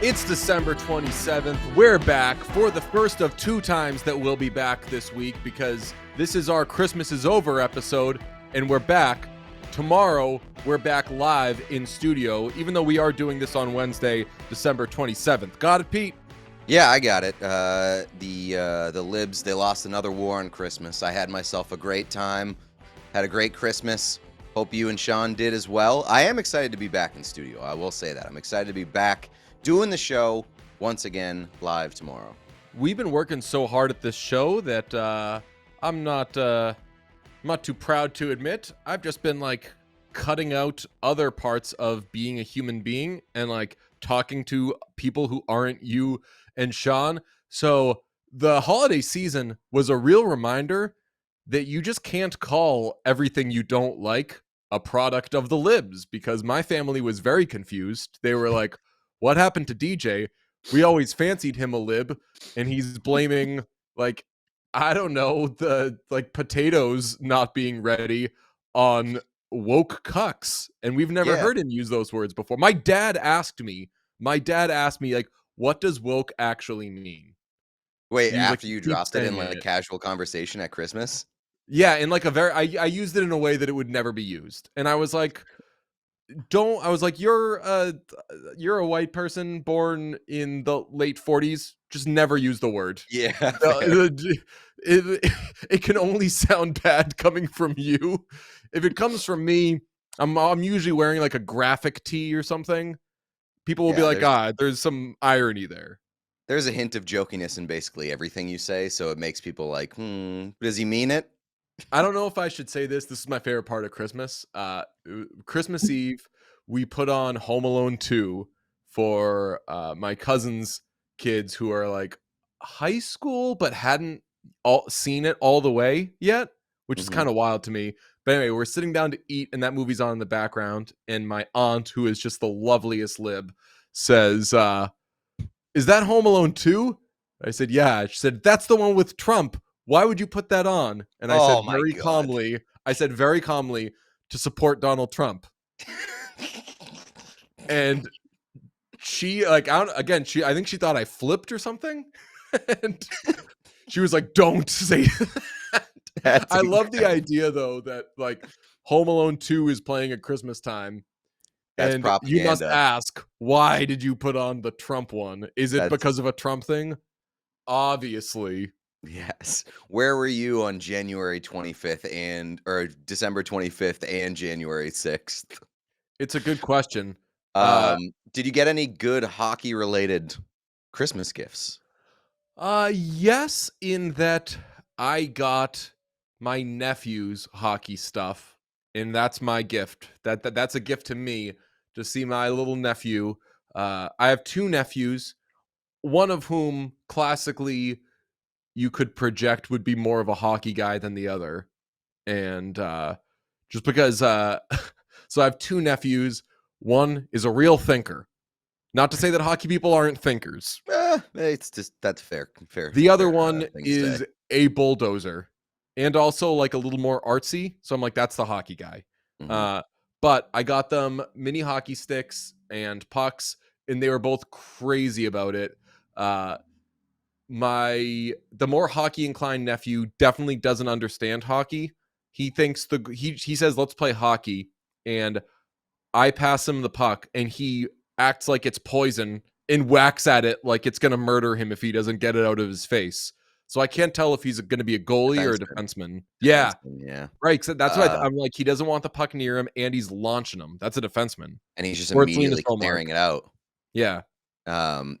It's December 27th. We're back for the first of two times that we'll be back this week because this is our Christmas is Over episode, and we're back. Tomorrow, we're back live in studio, even though we are doing this on Wednesday, December 27th. Got it, Pete? Yeah, I got it. The Libs, they lost another war on Christmas. I had myself a great time. Had a great Christmas. Hope you and Sean did as well. I am excited to be back in studio. I will say that. I'm excited to be back doing the show once again live tomorrow. We've been working so hard at this show that I'm not too proud to admit. I've just been like cutting out other parts of being a human being and like talking to people who aren't you and Sean. So the holiday season was a real reminder that you just can't call everything you don't like a product of the Libs, because my family was very confused. They were like, what happened to DJ? We always fancied him a Lib, and he's blaming, like, I don't know, the like potatoes not being ready on woke cucks. And we've never heard him use those words before. My dad asked me, like, what does woke actually mean? Wait, after you dropped it in like a casual conversation at Christmas? Yeah, in like a very, I used it in a way that it would never be used. And I was like, you're a white person born in the late 40s. Just never use the word. Yeah. It can only sound bad coming from you. If it comes from me, I'm usually wearing like a graphic tee or something. People will be like, there's some irony there. There's a hint of jokiness in basically everything you say, so it makes people like, does he mean it? I don't know if I should say this. This is my favorite part of Christmas. Christmas Eve, we put on Home Alone 2 for my cousin's kids who are like high school but hadn't seen it all the way yet, which is kind of wild to me. But anyway, we're sitting down to eat, and that movie's on in the background. And my aunt, who is just the loveliest Lib, says, is that Home Alone 2? I said, yeah. She said, that's the one with Trump. Why would you put that on? And I said very calmly, to support Donald Trump. And she I think she thought I flipped or something. And she was like, don't say that. I love the idea though that like Home Alone 2 is playing at Christmas time. That's and propaganda. You must ask, why did you put on the Trump one? Is it because of a Trump thing? Obviously. Yes. Where were you on January 25th or December 25th and January 6th? It's a good question. Did you get any good hockey related Christmas gifts? Yes, in that I got my nephew's hockey stuff, and that's my gift. That's a gift to me to see my little nephew. I have two nephews, one of whom classically you could project would be more of a hockey guy than the other. And just because so I have two nephews. One is a real thinker. Not to say that hockey people aren't thinkers. It's just, that's fair. The other one is a bulldozer and also like a little more artsy. So I'm like, that's the hockey guy. Mm-hmm. But I got them mini hockey sticks and pucks, and they were both crazy about it. The more hockey inclined nephew definitely doesn't understand hockey. He thinks he says, let's play hockey. And I pass him the puck and he acts like it's poison and whacks at it like it's going to murder him if he doesn't get it out of his face. So I can't tell if he's going to be a goalie or a Defenseman. defenseman. Yeah, Yeah. right. So that's what Uh, I'm like. He doesn't want the puck near him, and he's launching him. That's a defenseman. and he's just Or it's Linus immediately Ullmark. clearing it out. Yeah.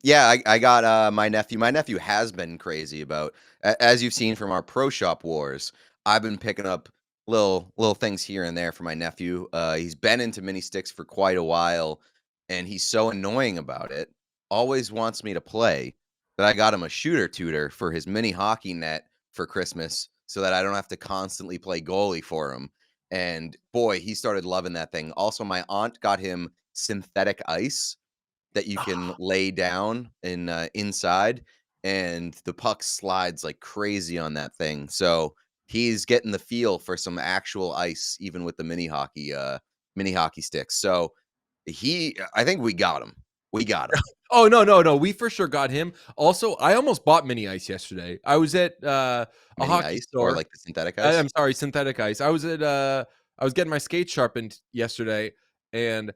Yeah, I got my nephew. My nephew has been crazy about, as you've seen from our Pro Shop Wars. I've been picking up little things here and there for my nephew. He's been into mini sticks for quite a while, and he's so annoying about it. Always wants me to play, that I got him a shooter tutor for his mini hockey net for Christmas, so that I don't have to constantly play goalie for him. And boy, he started loving that thing. Also, my aunt got him synthetic ice that you can lay down in inside, and the puck slides like crazy on that thing. So he's getting the feel for some actual ice, even with the mini hockey sticks. So I think we got him. We got him. Oh, no. We for sure got him. Also, I almost bought mini ice yesterday. I was at a Mini hockey ice or store. like the synthetic ice. I'm sorry, synthetic ice. I was getting my skates sharpened yesterday, and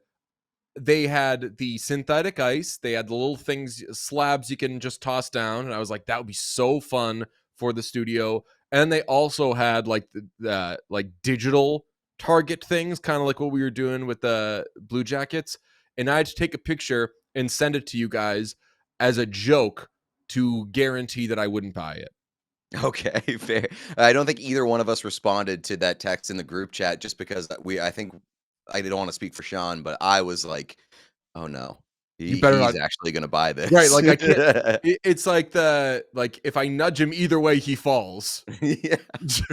they had the synthetic ice. They had the little things, slabs you can just toss down. And I was like, that would be so fun for the studio. And they also had like the like digital target things, kind of like what we were doing with the Blue Jackets. And I had to take a picture and send it to you guys as a joke to guarantee that I wouldn't buy it. Okay, fair. I don't think either one of us responded to that text in the group chat, just because I think I don't want to speak for Sean, but I was like, "Oh no, You better he's not. actually going to buy Right. this." Like I can't. It's like if I nudge him either way, he falls. Yeah. So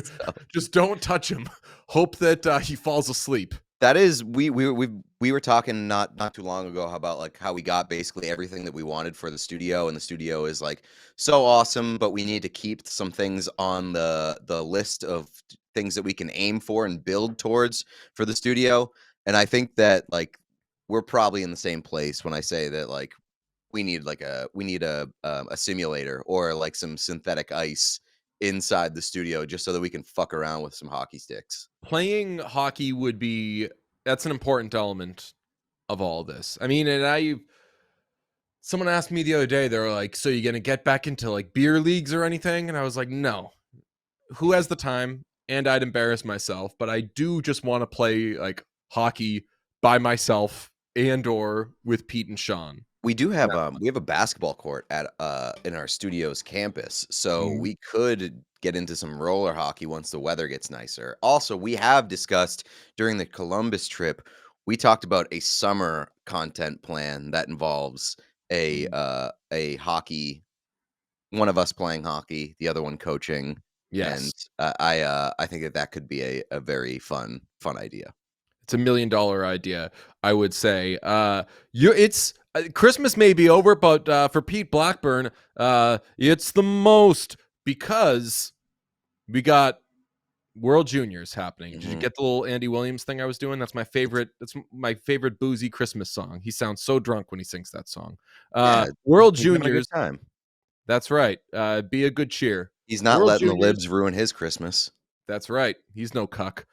Just don't touch him. Hope that he falls asleep. that is we were talking not too long ago about like how we got basically everything that we wanted for the studio, and the studio is like so awesome, but we need to keep some things on the list of things that we can aim for and build towards for the studio. And I think that like we're probably in the same place when I say that like we need a simulator or like some synthetic ice inside the studio, just so that we can fuck around with some hockey sticks. Playing hockey that's an important element of all this. I mean, someone asked me the other day, they were like, so you going to get back into like beer leagues or anything? And I was like, no. Who has the time? And I'd embarrass myself, but I do just want to play like hockey by myself and or with Pete and Sean. We do have we have a basketball court at in our studio's campus, so Mhm. we could get into some roller hockey once the weather gets nicer. Also, we have discussed during the Columbus trip, we talked about a summer content plan that involves a hockey, one of us playing hockey, the other one coaching, and Yes. I think that could be a very fun idea. It's $1 million idea, I would say. It's Christmas may be over, but for Pete Blackburn, it's the most, because we got World Juniors happening. Did you Hmm. get the little Andy Williams thing I was doing? That's my favorite. That's my favorite boozy Christmas song. He sounds so drunk when he sings that song. Yeah, World he's having a good Juniors. time. That's right. Be a good cheer. He's not World letting the Juniors. libs ruin his Christmas. That's right. He's no cuck.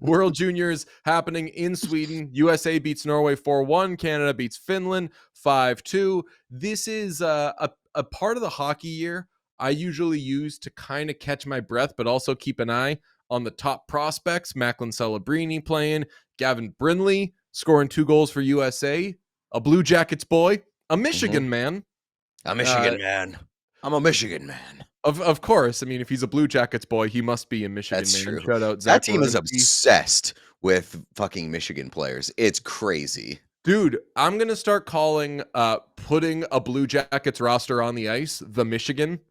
World Juniors happening in Sweden. USA beats Norway 4-1. Canada beats Finland 5-2. This is a part of the hockey year I usually use to kind of catch my breath, but also keep an eye on the top prospects. Macklin Celebrini playing. Gavin Brindley scoring 2 goals for USA. A Blue Jackets boy. A Mhm. Michigan man. A Michigan man. I'm a Michigan man. Of course. I mean, if he's a Blue Jackets boy, he must be a Michigan That's man. true. Shout out That Zach team is Werenski. obsessed with fucking Michigan players. It's crazy. Dude, I'm gonna start calling putting a Blue Jackets roster on the ice the Michigan.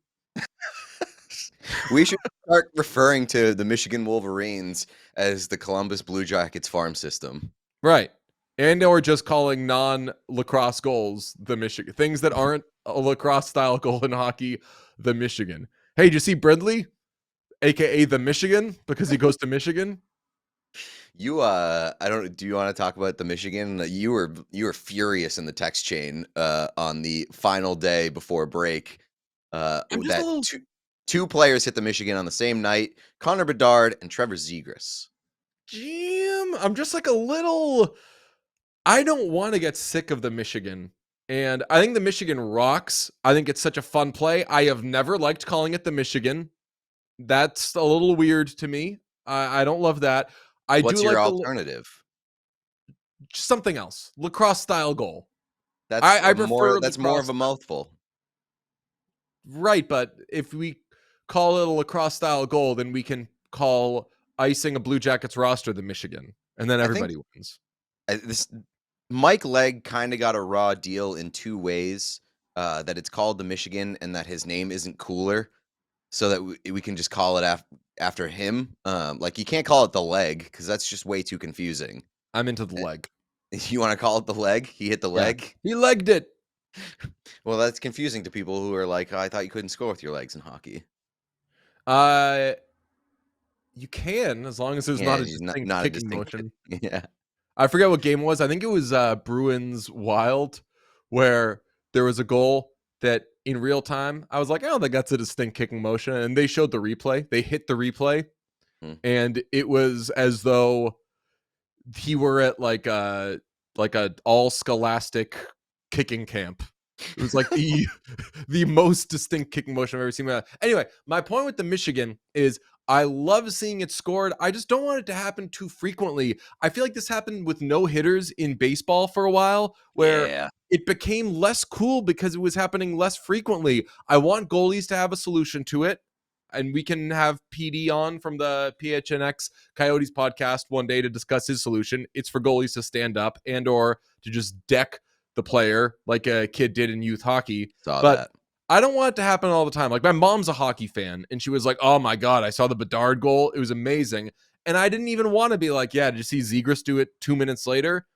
We should start referring to the Michigan Wolverines as the Columbus Blue Jackets farm system. Right. And or just calling non-lacrosse goals the Michigan. Things that aren't a lacrosse style goal in hockey, the Michigan. Hey, did you see Brindley? AKA the Michigan, because he goes to Michigan. I don't do you want to talk about the Michigan? You were furious in the text chain on the final day before break. I'm just a That little two players hit the Michigan on the same night, Connor Bedard and Trevor Zegras. Jim. I'm just like a little. I don't want to get sick of the Michigan. And I think the Michigan rocks. I think it's such a fun play. I have never liked calling it the Michigan. That's a little weird to me. I don't love that. I do What's your like alternative? something else. Lacrosse style goal. That's I a more prefer that's more lacrosse of a mouthful. right, but if we call it a lacrosse style goal, then we can call icing a Blue Jackets roster the Michigan, and then I think everybody wins. this Mike Legg kind of got a raw deal in two ways. That it's called the Michigan and that his name isn't cooler, so that we can just call it after him. Like you can't call it the leg because that's just way too confusing. I'm into the leg. You want to call it the leg? He hit the Yeah. leg? He legged it. Well, that's confusing to people who are like, "Oh, I thought you couldn't score with your legs in hockey." Uh you can, as long as there's Yeah, not a he's not distinct not a kicking distinct. motion. Yeah. I forget what game it was. I think it was Bruins Wild, where there was a goal that in real time I was like, I don't think that's a distinct kicking motion. And they showed the replay. They hit the replay, Hmm. and it was as though he were at like a all scholastic kicking camp. It was like the the most distinct kicking motion I've ever seen. Anyway, my point with the Michigan is I love seeing it scored. I just don't want it to happen too frequently. I feel like this happened with no hitters in baseball for a while, where Yeah. it became less cool because it was happening less frequently. I want goalies to have a solution to it. And we can have PD on from the PHNX Coyotes podcast one day to discuss his solution. It's for goalies to stand up and or to just deck the player like a kid did in youth hockey. Saw But that. I don't want it to happen all the time. Like my mom's a hockey fan and she was like, oh my God, I saw the Bedard goal. It was amazing. And I didn't even want to be like, yeah, did you see Zegras do it 2 minutes later?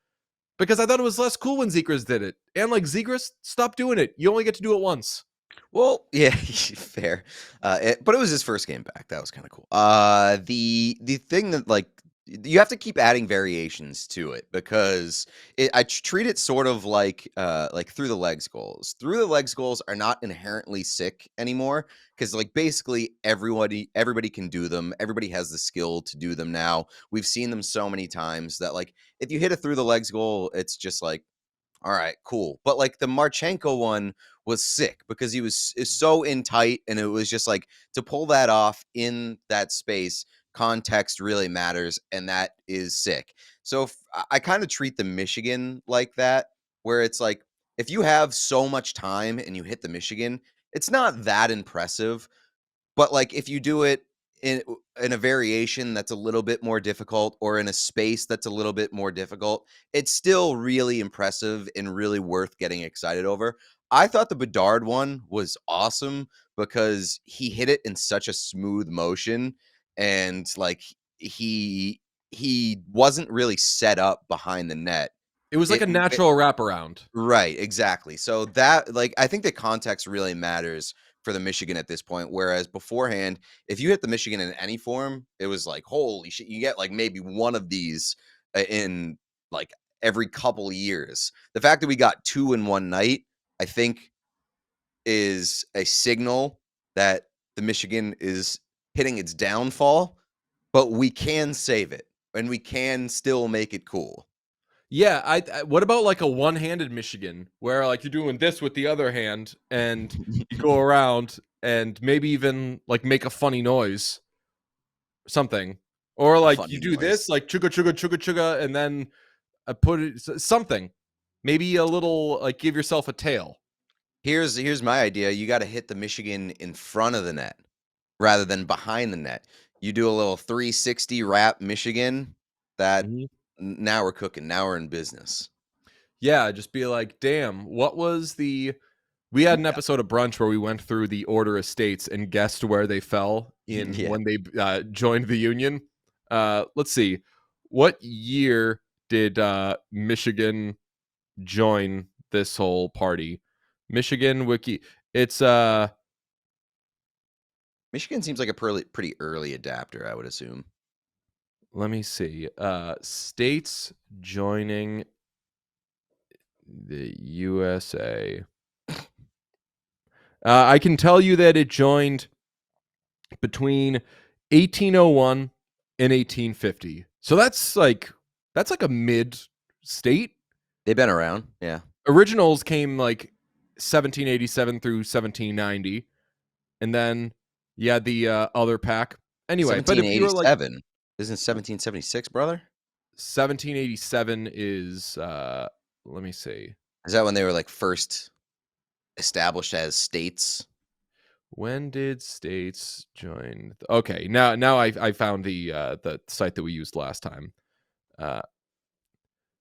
Because I thought it was less cool when Zegras did it. And like Zegras, stop doing it. You only get to do it once. Well, yeah, fair. But it was his first game back. That was kind of cool. The thing that like you have to keep adding variations to it because I treat it sort of like through the legs goals. Through the legs goals are not inherently sick anymore because like basically everybody can do them. Everybody has the skill to do them now. We've seen them so many times that like if you hit a through the legs goal, it's just like all right, cool. But like the Marchenko one was sick because he is so in tight, and it was just like to pull that off in that space. Context really matters, and that is sick. So I kind of treat the Michigan like that, where it's like if you have so much time and you hit the Michigan, it's not that impressive. But, like, if you do it in in a variation that's a little bit more difficult or in a space that's a little bit more difficult, it's still really impressive and really worth getting excited over. I thought the Bedard one was awesome because he hit it in such a smooth motion and, like, he wasn't really set up behind the net. It was like a It natural wraparound. Right, exactly. So that like I think the context really matters for the Michigan at this point. Whereas beforehand, if you hit the Michigan in any form, it was like, holy shit, you get like maybe one of these in like every couple years. The fact that we got two in one night, I think, is a signal that the Michigan is hitting its downfall, but we can save it and we can still make it cool. Yeah, what about like a one-handed Michigan where like you're doing this with the other hand and you go around and maybe even like make a funny noise, something. Or A like you funny do noise. this like chugga chugga chugga chugga and then put it something. Maybe a little like give yourself a tail. Here's my idea. You got to hit the Michigan in front of the net rather than behind the net. You do a little 360 wrap Michigan. That Mhm. now we're cooking. Now we're in business. Yeah, just be like, damn, what was the we had an Yeah. episode of Brunch where we went through the order of states and guessed where they fell in Yeah. when they joined the union. Let's see. What year did Michigan join this whole party? Michigan wiki. It's Michigan seems like a pretty early adapter, I would assume. let me see. States joining the USA. I can tell you that it joined between 1801 and 1850. So that's like a mid state. They've been around. Yeah. originals came like 1787 through 1790, and then the other pack. Anyway, but if you were like 1787. Isn't 1776, brother? 1787 is let me see. Is that when they were like first established as states? When did states join? Okay, now I found the site that we used last time.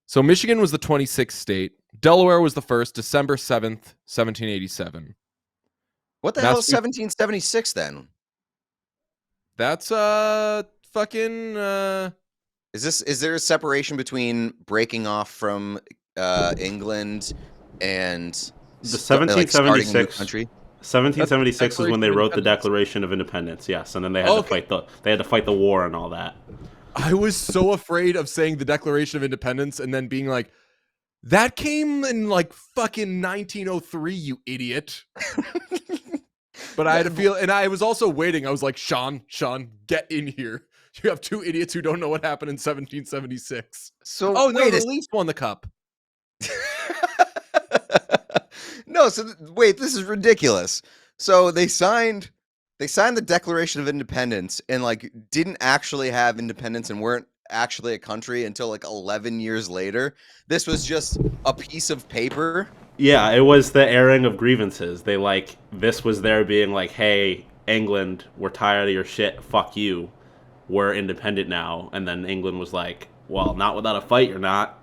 So Michigan was the 26th state. Delaware was the first, December 7th, 1787. What the hell is 1776 then? That's fucking Is there a separation between breaking off from England and The starting a new 1776 country? 1776 is when they Declaration of wrote the Independence. Declaration of Independence. Yes, and then they had to fight the war and all that. I was so afraid of saying the Declaration of Independence and then being like, that came in like fucking 1903, you idiot. But I had to feel, and I was also waiting. I was like, Sean, get in here. You have two idiots who don't know what happened in 1776. So Oh no, wait, the Leafs won the cup. no. So wait, this is ridiculous. So they signed the Declaration of Independence and like didn't actually have independence and weren't actually a country until like 11 years later. This was just a piece of paper. Yeah, it was the airing of grievances. This was their being like, hey, England, we're tired of your shit. Fuck you. We're independent now. And then England was like, well, not without a fight, you're not.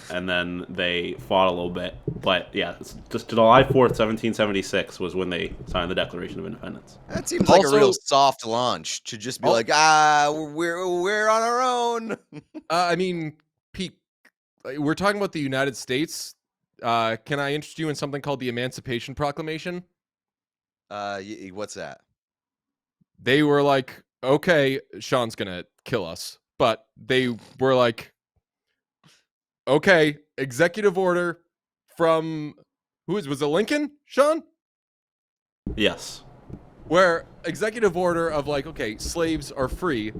And then they fought a little bit. But yeah, it's just July 4th, 1776 was when they signed the Declaration of Independence. That seems like a Also- real soft launch to just be like, we're on our own. I mean, Pete, we're talking about the United States. Can I interest you in something called the Emancipation Proclamation? What's that? They were like, okay, Sean's gonna kill us. But they were like, okay, executive order from was it Lincoln, Sean? Yes. Where executive order of like, okay, slaves are free.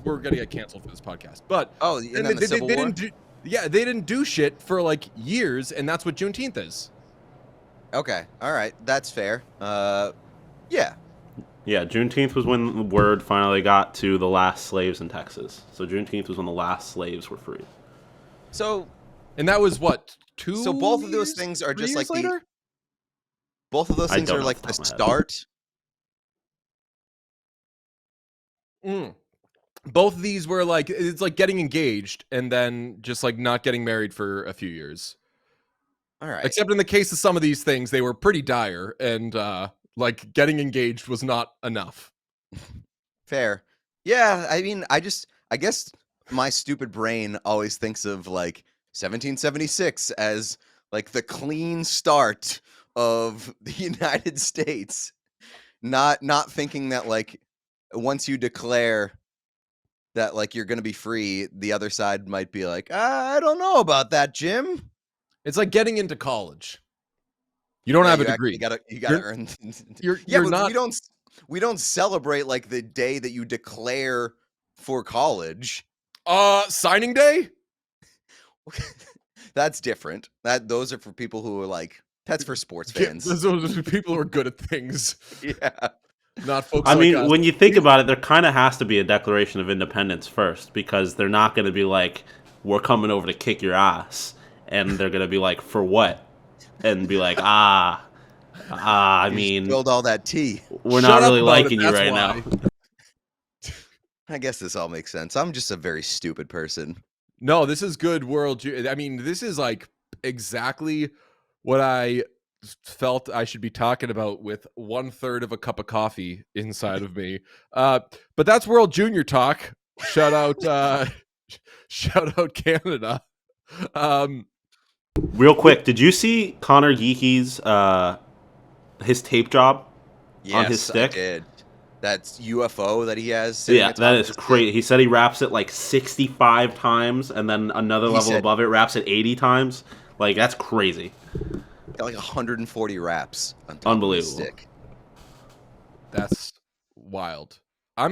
We're gonna get canceled for this podcast. But And then the Civil War? they didn't do shit for like years, and that's what Juneteenth is. Okay, all right, that's fair. Yeah. Yeah, Juneteenth was when the word finally got to the last slaves in Texas. So Juneteenth was when the last slaves were freed. So And that was what, 2 So both of those years? things are 3 just years like later? both of those I things don't are know like off the the top of my head. start. Both of these were like, it's like getting engaged and then just like not getting married for a few years. All right. Except in the case of some of these things, they were pretty dire, and like getting engaged was not enough. Fair. Yeah, I mean, I guess my stupid brain always thinks of like 1776 as like the clean start of the United States. Not thinking that like once you declare that like you're going to be free, the other side might be like, I don't know about that, Jim. It's like getting into college. You don't have a degree. You gotta You're- earn. You're but not. we don't celebrate like the day that you declare for college. Signing day. That's different. Those are for people who are like, that's for sports fans. Those are people who are good at things, Yeah. not folks. I like mean, us. when you think about it, there kind of has to be a Declaration of Independence first, because they're not going to be like, we're coming over to kick your ass. And they're going to be like, for what? And be like, I mean, spilled all that tea. we're Shut not up really about liking it, you that's right why. now. I guess this all makes sense. I'm just a very stupid person. No, this is good world. I mean, this is like exactly what I felt I should be talking about with 1/3 of a cup of coffee inside of me. But that's World Junior Talk. Shout out, shout out Canada. Real quick, did you see Connor Geeky's his tape job on his stick? I did. That's UFO that he has. sitting Yeah, atop that of is his crazy. stick. He said he wraps it like 65 times, and then another He level said- above it wraps it 80 times. Like, that's crazy. Got like 140 wraps on top of his Unbelievable. stick. That's wild. I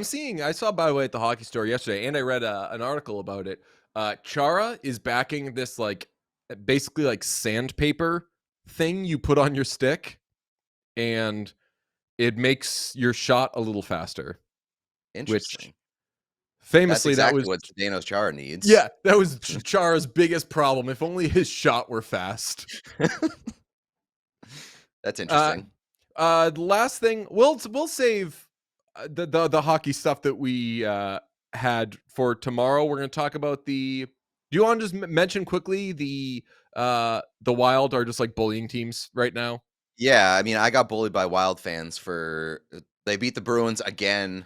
saw, by the way, at the hockey store yesterday, and I read an article about it. Chara is backing this like basically like sandpaper thing you put on your stick, and it makes your shot a little faster. Which Interesting. That's famously, that exactly was what Zdeno Chara needs. yeah, that was Chara's biggest problem. If only his shot were fast. That's Uh, interesting. the last thing we'll save the hockey stuff that we had for tomorrow. We're going to talk about the. Do you want to just mention quickly the Wild are just like bullying teams right now? Yeah, I mean, I got bullied by Wild fans for they beat the Bruins again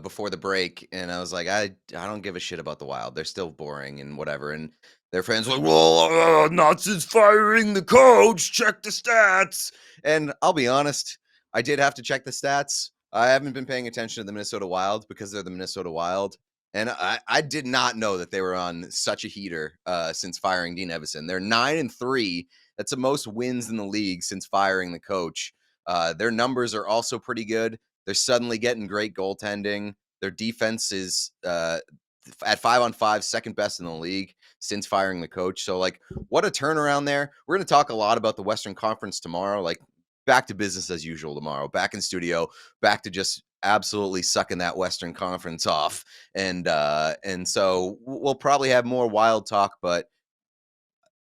before the break, and I was like, I don't give a shit about the Wild. They're still boring and whatever. And their fans were like, well, not since firing the coach. Check the stats. And I'll be honest, I did have to check the stats. I haven't been paying attention to the Minnesota Wild because they're the Minnesota Wild. And I did not know that they were on such a heater since firing Dean Evison. They're 9-3. That's the most wins in the league since firing the coach. Their numbers are also pretty good. They're suddenly getting great goaltending. Their defense is at 5-on-5, second best in the league since firing the coach. So, like, what a turnaround there. We're going to talk a lot about the Western Conference tomorrow. Like, back to business as usual tomorrow. Back in studio. Back to just absolutely sucking that Western Conference off. And so we'll probably have more Wild talk, but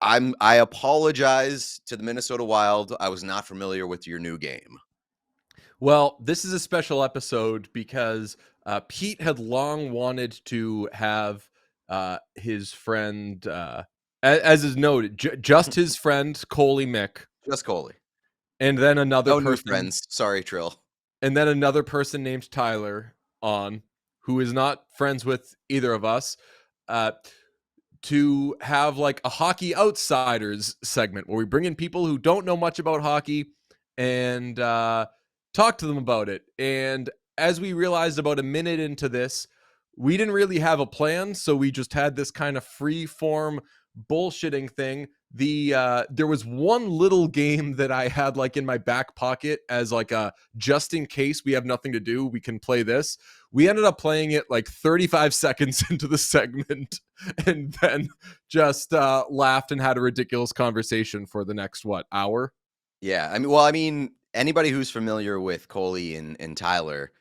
I apologize to the Minnesota Wild. I was not familiar with your new game. Well, this is a special episode because Pete had long wanted to have his friend, as is noted, just his friend Coley Mick, Just Coley. and then another No new person, friends. Sorry, Trill. and then another person named Tyler on, who is not friends with either of us. To have like a hockey outsiders segment where we bring in people who don't know much about hockey and talk to them about it. And as we realized about a minute into this, we didn't really have a plan, so we just had this kind of free form bullshitting thing. There was one little game that I had like in my back pocket as like a just in case we have nothing to do, we can play this. We ended up playing it like 35 seconds into the segment and then just laughed and had a ridiculous conversation for the next hour. Yeah, I mean, anybody who's familiar with Coley and Tyler,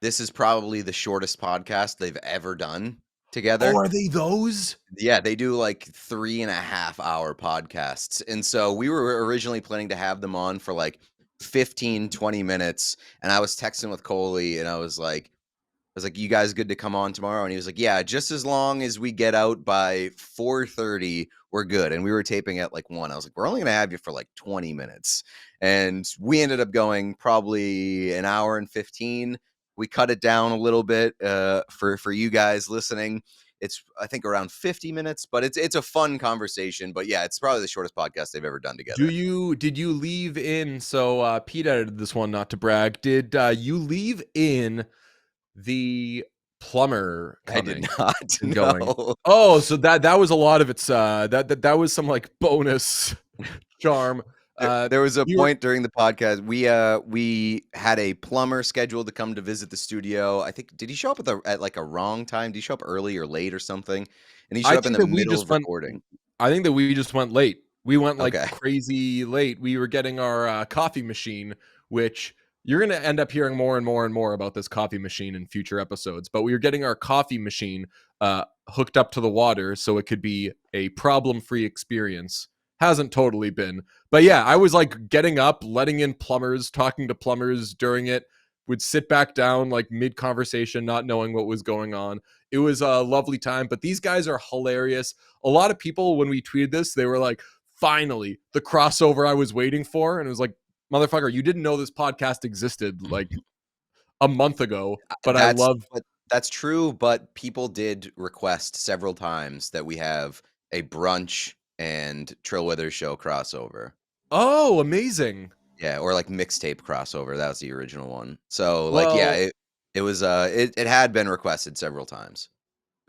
this is probably the shortest podcast they've ever done together. Oh, are they those? Yeah, they do like 3.5-hour podcasts. And so we were originally planning to have them on for like 15, 20 minutes. And I was texting with Coley and I was like, you guys good to come on tomorrow? And he was like, yeah, just as long as we get out by 4:30, we're good. And we were taping at like 1. I was like, we're only going to have you for like 20 minutes. And we ended up going probably an hour and 15. We cut it down a little bit for you guys listening. It's, I think, around 50 minutes, but it's a fun conversation. But yeah, it's probably the shortest podcast they've ever done together. Did you leave in? So Pete edited this one, not to brag. Did you leave in the plumber coming? I did not. No. Oh, so that was a lot of its that was some like bonus charm. There was a point during the podcast we had a plumber scheduled to come to visit the studio. I think, did he show up at like a wrong time? Did he show up early or late or something? And he showed up in the middle of recording. I think that we just went late. We went like crazy late. We were getting our coffee machine, which you're going to end up hearing more and more and more about this coffee machine in future episodes. But we were getting our coffee machine hooked up to the water so it could be a problem-free experience. Hasn't totally been. But yeah, I was like getting up, letting in plumbers, talking to plumbers during it, would sit back down like mid-conversation, not knowing what was going on. It was a lovely time, but these guys are hilarious. A lot of people, when we tweeted this, they were like, finally, the crossover I was waiting for. And it was like, motherfucker, you didn't know this podcast existed like a month ago, but that's true. But people did request several times that we have a brunch and Trill Withers show crossover. Oh, amazing. Yeah, or like mixtape crossover. That was the original one. So like, yeah, it was it had been requested several times.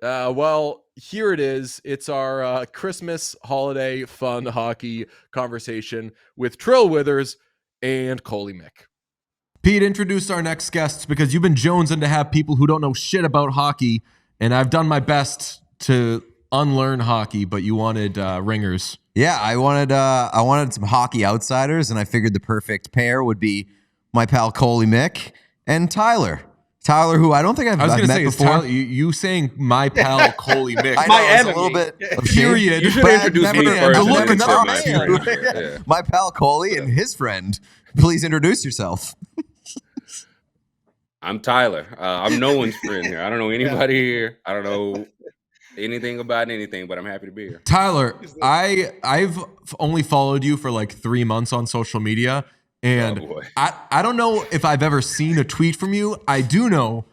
Well, here it is. It's our Christmas holiday fun hockey conversation with Trill Withers and Coley Mick. Pete, introduce our next guests because you've been jonesing to have people who don't know shit about hockey, and I've done my best to unlearn hockey, but you wanted ringers. Yeah, I wanted some hockey outsiders, and I figured the perfect pair would be my pal Coley Mick and Tyler. Tyler, who I don't think I've met before. Tyler, you saying my pal Coley Mick. I know, My it's a enemy. little bit of Period. shame, You should but I've introduce me never- first. I've and never then met my my friend. Yeah. My pal Coley and his friend. Please introduce yourself. I'm Tyler. I'm no one's friend here. I don't know anybody here. I don't know anything about anything, but I'm happy to be here. Tyler, I've only followed you for like 3 months on social media, and Oh, boy. I don't know if I've ever seen a tweet from you. I do know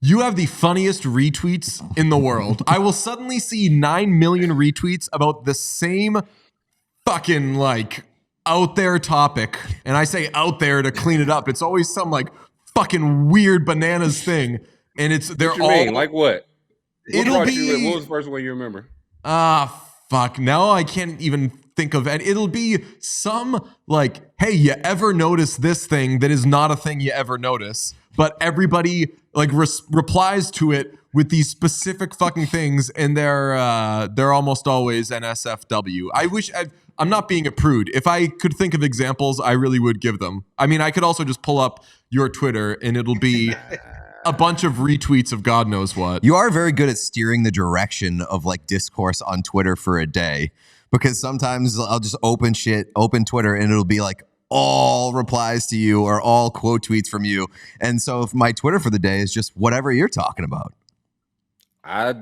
you have the funniest retweets in the world. I will suddenly see 9 million retweets about the same fucking like out there topic, and I say out there to clean it up. It's always some like fucking weird bananas thing, and they're What you all mean? Like what? What It'll brought be- you? What was the first one you remember? fuck. Now I can't even think of it. It'll be some like, hey, you ever notice this thing that is not a thing you ever notice, but everybody like replies to it with these specific fucking things, and they're almost always NSFW. I'm not being a prude. If I could think of examples, I really would give them. I mean, I could also just pull up your Twitter, and it'll be a bunch of retweets of God knows what. You are very good at steering the direction of like discourse on Twitter for a day, because sometimes I'll just open Twitter, and it'll be like all replies to you or all quote tweets from you. And so if my Twitter for the day is just whatever you're talking about. I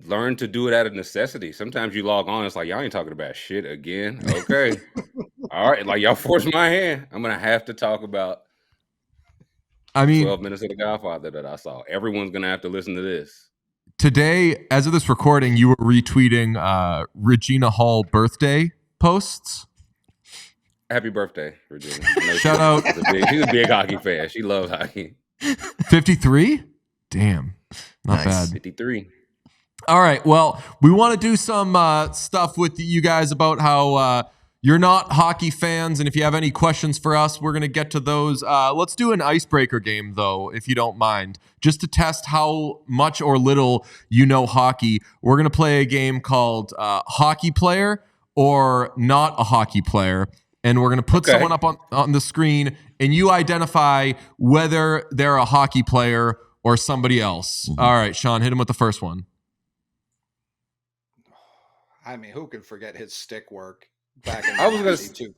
learned to do it out of necessity. Sometimes you log on, it's like, y'all ain't talking about shit again. Okay. All right. Like, y'all forced my hand. I'm going to have to talk about I mean, 12 minutes of The Godfather that I saw. Everyone's going to have to listen to this. today, as of this recording, you were retweeting Regina Hall birthday posts. Happy birthday, Regina. I know Shout out. She's a big hockey fan. She loves hockey. 53? Damn. Not Nice. bad. 53. All right. Well, we want to do some stuff with you guys about how you're not hockey fans. And if you have any questions for us, we're going to get to those. Let's do an icebreaker game, though, if you don't mind, just to test how much or little you know hockey. We're going to play a game called Hockey Player or Not a Hockey Player. And we're going to put someone up on the screen, and you identify whether they're a hockey player or somebody else. Mm-hmm. All right, Sean, hit him with the first one. I mean, who can forget his stick work back in I was gonna 92?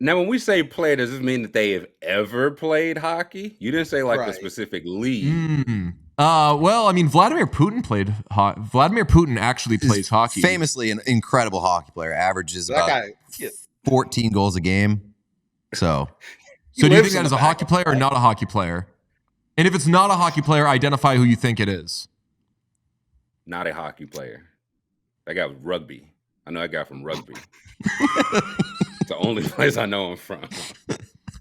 Now, when we say play, does this mean that they have ever played hockey? You didn't say like Right. the specific league. Well, I mean, Vladimir Putin played Vladimir Putin actually plays hockey. Famously an incredible hockey player, averages That about guy, yeah, 14 goals a game. So So do you lives think that in is the a hockey back. player or not a hockey player? And if it's not a hockey player, identify who you think it is. Not a hockey player. That guy was rugby. I know that guy from rugby. It's the only place I know him from.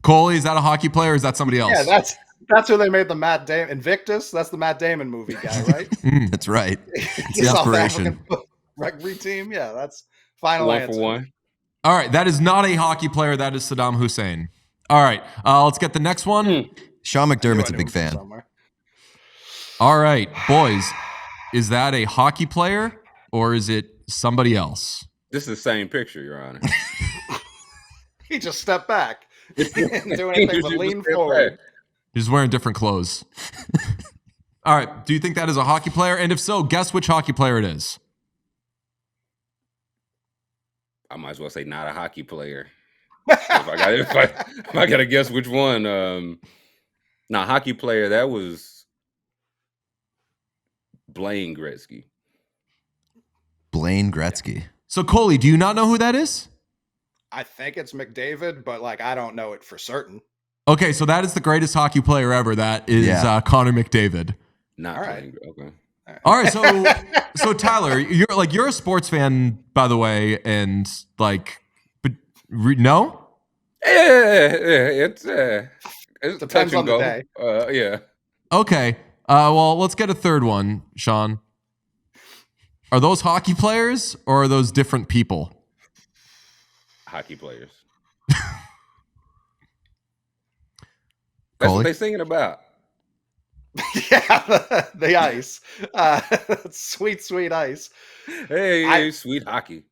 Coley, is that a hockey player or is that somebody else? yeah, that's who they made the Matt Damon Invictus. That's the Matt Damon movie guy, right? that's right. It's The the South inspiration. African rugby team. Yeah, that's final One answer. for one. All right, that is not a hockey player. That is Saddam Hussein. All right, let's get the next one. Sean I McDermott's a knew big him from fan. somewhere. All right, boys, is that a hockey player or is it somebody else? This is the same picture, Your Honor. He just stepped back. He didn't do He anything but just lean stepped forward. back. He's wearing different clothes. All right, do you think that is a hockey player? And if so, guess which hockey player it is. I might as well say not a hockey player. if I gotta guess which one. Now, hockey player, that was Blaine Gretzky. Blaine Gretzky. So, Coley, do you not know who that is? I think it's McDavid, but like I don't know it for certain. Okay, so that is the greatest hockey player ever. That is Yeah. Connor McDavid. Not All right. Blaine. Okay. All right, so Tyler, you're a sports fan, by the way, and like, but no. Yeah, it's Depends touch and on the go. day. Yeah. Okay, well, let's get a third one, Sean. Are those hockey players or are those different people? Hockey players. That's Coley? what they singing about. Yeah, the ice. Sweet, sweet ice. Hey, I- sweet hockey.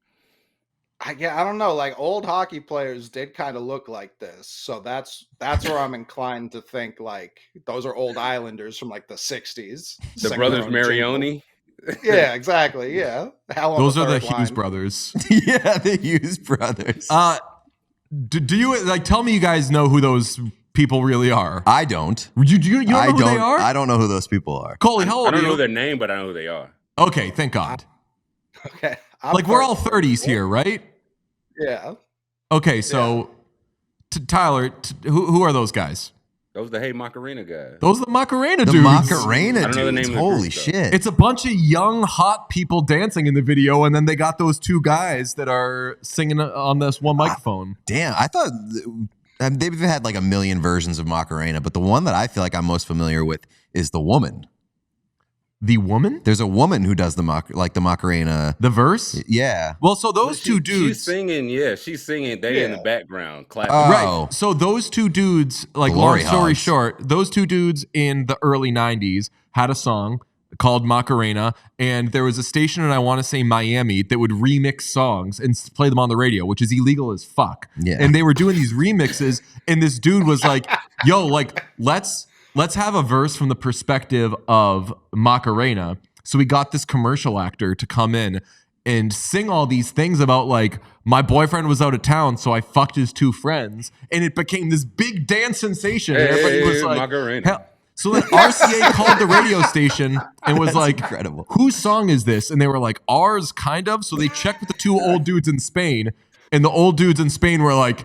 I don't know. Like old hockey players did kind of look like this, so that's where I'm inclined to think like those are old Islanders from like the '60s. The Singing their brothers own jingle. Marioni. Yeah, exactly. Yeah, hell on Those the are the third Hughes line. brothers. Yeah, the Hughes brothers. Do you like tell me you guys know who those people really are? I don't. You don't know who they are? I don't know who those people are. Coley, how I old are don't know you? their name, but I know who they are. Okay, thank God. Okay, Like we're all 30s here, right? Yeah. Okay, so Tyler, who are those guys? Those the Hey Macarena guys. Those are the Macarena The dudes. Macarena I don't know the dudes. name of the Holy group, though. shit. It's a bunch of young, hot people dancing in the video, and then they got those two guys that are singing on this one microphone. Damn, I thought they've had like a million versions of Macarena, but the one that I feel like I'm most familiar with is the woman. The woman? There's a woman who does the Macarena. The verse? Yeah. Well, so those two dudes. She's singing, she's singing. They in the background clapping. Right. So those two dudes, like Glory long story hogs. short, those two dudes in the early 90s had a song called Macarena, and there was a station in, I want to say, Miami that would remix songs and play them on the radio, which is illegal as fuck. Yeah. And they were doing these remixes, and this dude was like, yo, like, let's have a verse from the perspective of Macarena. So we got this commercial actor to come in and sing all these things about like my boyfriend was out of town, so I fucked his two friends, and it became this big dance sensation. And everybody was like, Macarena. hell. So then RCA called the radio station and was That's like, incredible. whose song is this? And they were like, ours, kind of. So they checked with the two old dudes in Spain, and the old dudes in Spain were like,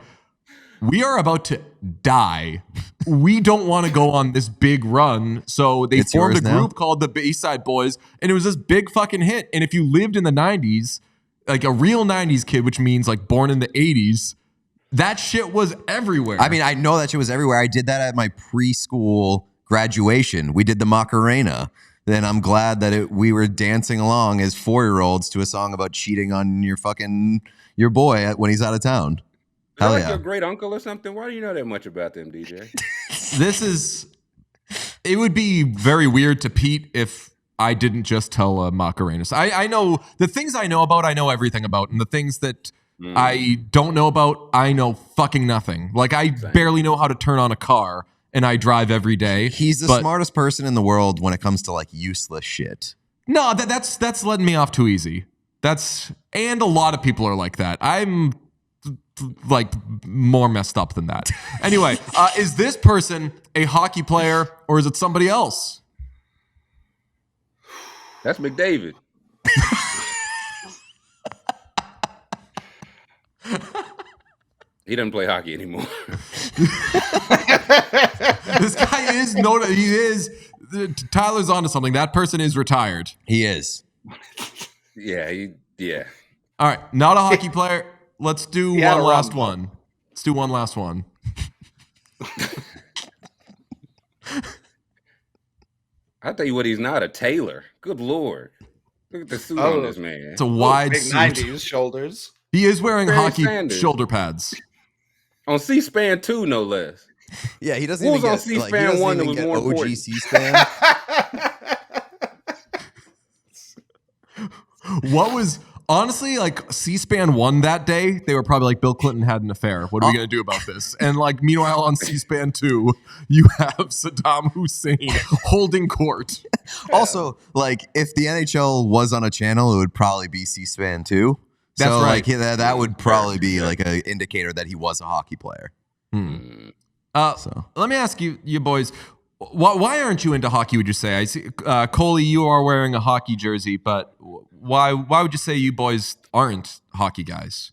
we are about to die. We don't want to go on this big run. So they It's formed a yours now? group called the Bayside Boys, and it was this big fucking hit. And if you lived in the 90s, like a real 90s kid, which means like born in the 80s, that shit was everywhere. I mean, I know that shit was everywhere. I did that at my preschool graduation. We did the Macarena. Then I'm glad that we were dancing along as 4-year-olds to a song about cheating on your boy when he's out of town. Is that Hell like yeah. your great uncle or something? Why do you know that much about them, DJ? It would be very weird to Pete if I didn't just tell Macarena. I know the things I know about, I know everything about. And the things that I don't know about, I know fucking nothing. Like I barely know how to turn on a car, and I drive every day. He's the smartest person in the world when it comes to like useless shit. No, that's letting me off too easy. And a lot of people are like that. I'm like more messed up than that. Anyway, is this person a hockey player or is it somebody else? That's McDavid. He doesn't play hockey anymore. This guy is Tyler's onto something. That person is retired. He is. Yeah. All right, not a hockey player. Let's do He had one a last run. one. Let's do one last one. I'll tell you what, he's not a tailor. Good Lord. Look at the suit on this man. It's a wide Big suit. 90s shoulders. He is wearing Barry hockey Sanders. shoulder pads. On C-SPAN 2, no less. Yeah, he doesn't Who even was get on C-SPAN 1 that was more OG important? C-SPAN. What was honestly like C-SPAN 1 that day? They were probably like, Bill Clinton had an affair. What are we gonna do about this? And like, meanwhile on C-SPAN 2, you have Saddam Hussein holding court. Also, like if the NHL was on a channel, it would probably be C-SPAN 2. That's so, right. Like that would probably be like an indicator that he was a hockey player. So Let me ask you boys, why aren't you into hockey? Would you say? I see, Coley, you are wearing a hockey jersey, but why would you say you boys aren't hockey guys?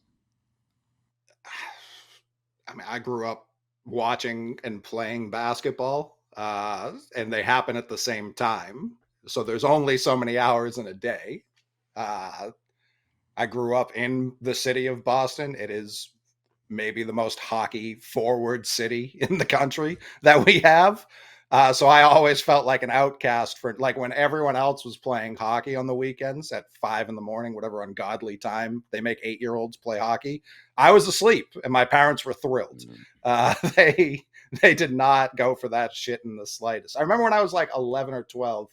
I mean, I grew up watching and playing basketball, and they happen at the same time. So there's only so many hours in a day. I grew up in the city of Boston. It is maybe the most hockey forward city in the country that we have. So I always felt like an outcast for like when everyone else was playing hockey on the weekends at 5 a.m, whatever ungodly time they make 8-year-olds play hockey. I was asleep and my parents were thrilled. They did not go for that shit in the slightest. I remember when I was like 11 or 12,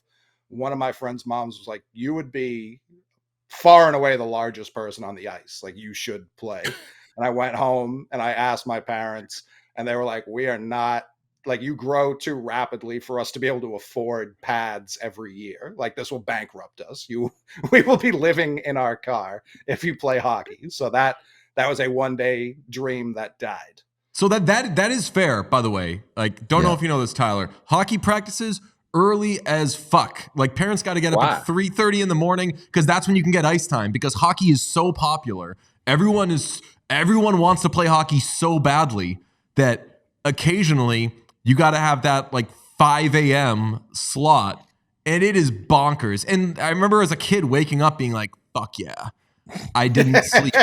one of my friend's moms was like, you would be far and away the largest person on the ice. Like, you should play. And I went home and I asked my parents, and they were like, we are not, like, you grow too rapidly for us to be able to afford pads every year. Like, this will bankrupt us. We will be living in our car if you play hockey. So that was a one-day dream that died. So that is fair, by the way. Like, don't know if you know this, Tyler. Hockey practices early as fuck. Like, parents got to get up at 3:30 in the morning because that's when you can get ice time, because hockey is so popular. Everyone wants to play hockey so badly that occasionally you got to have that like 5 a.m. slot, and it is bonkers. And I remember as a kid waking up being like, fuck yeah, I didn't sleep.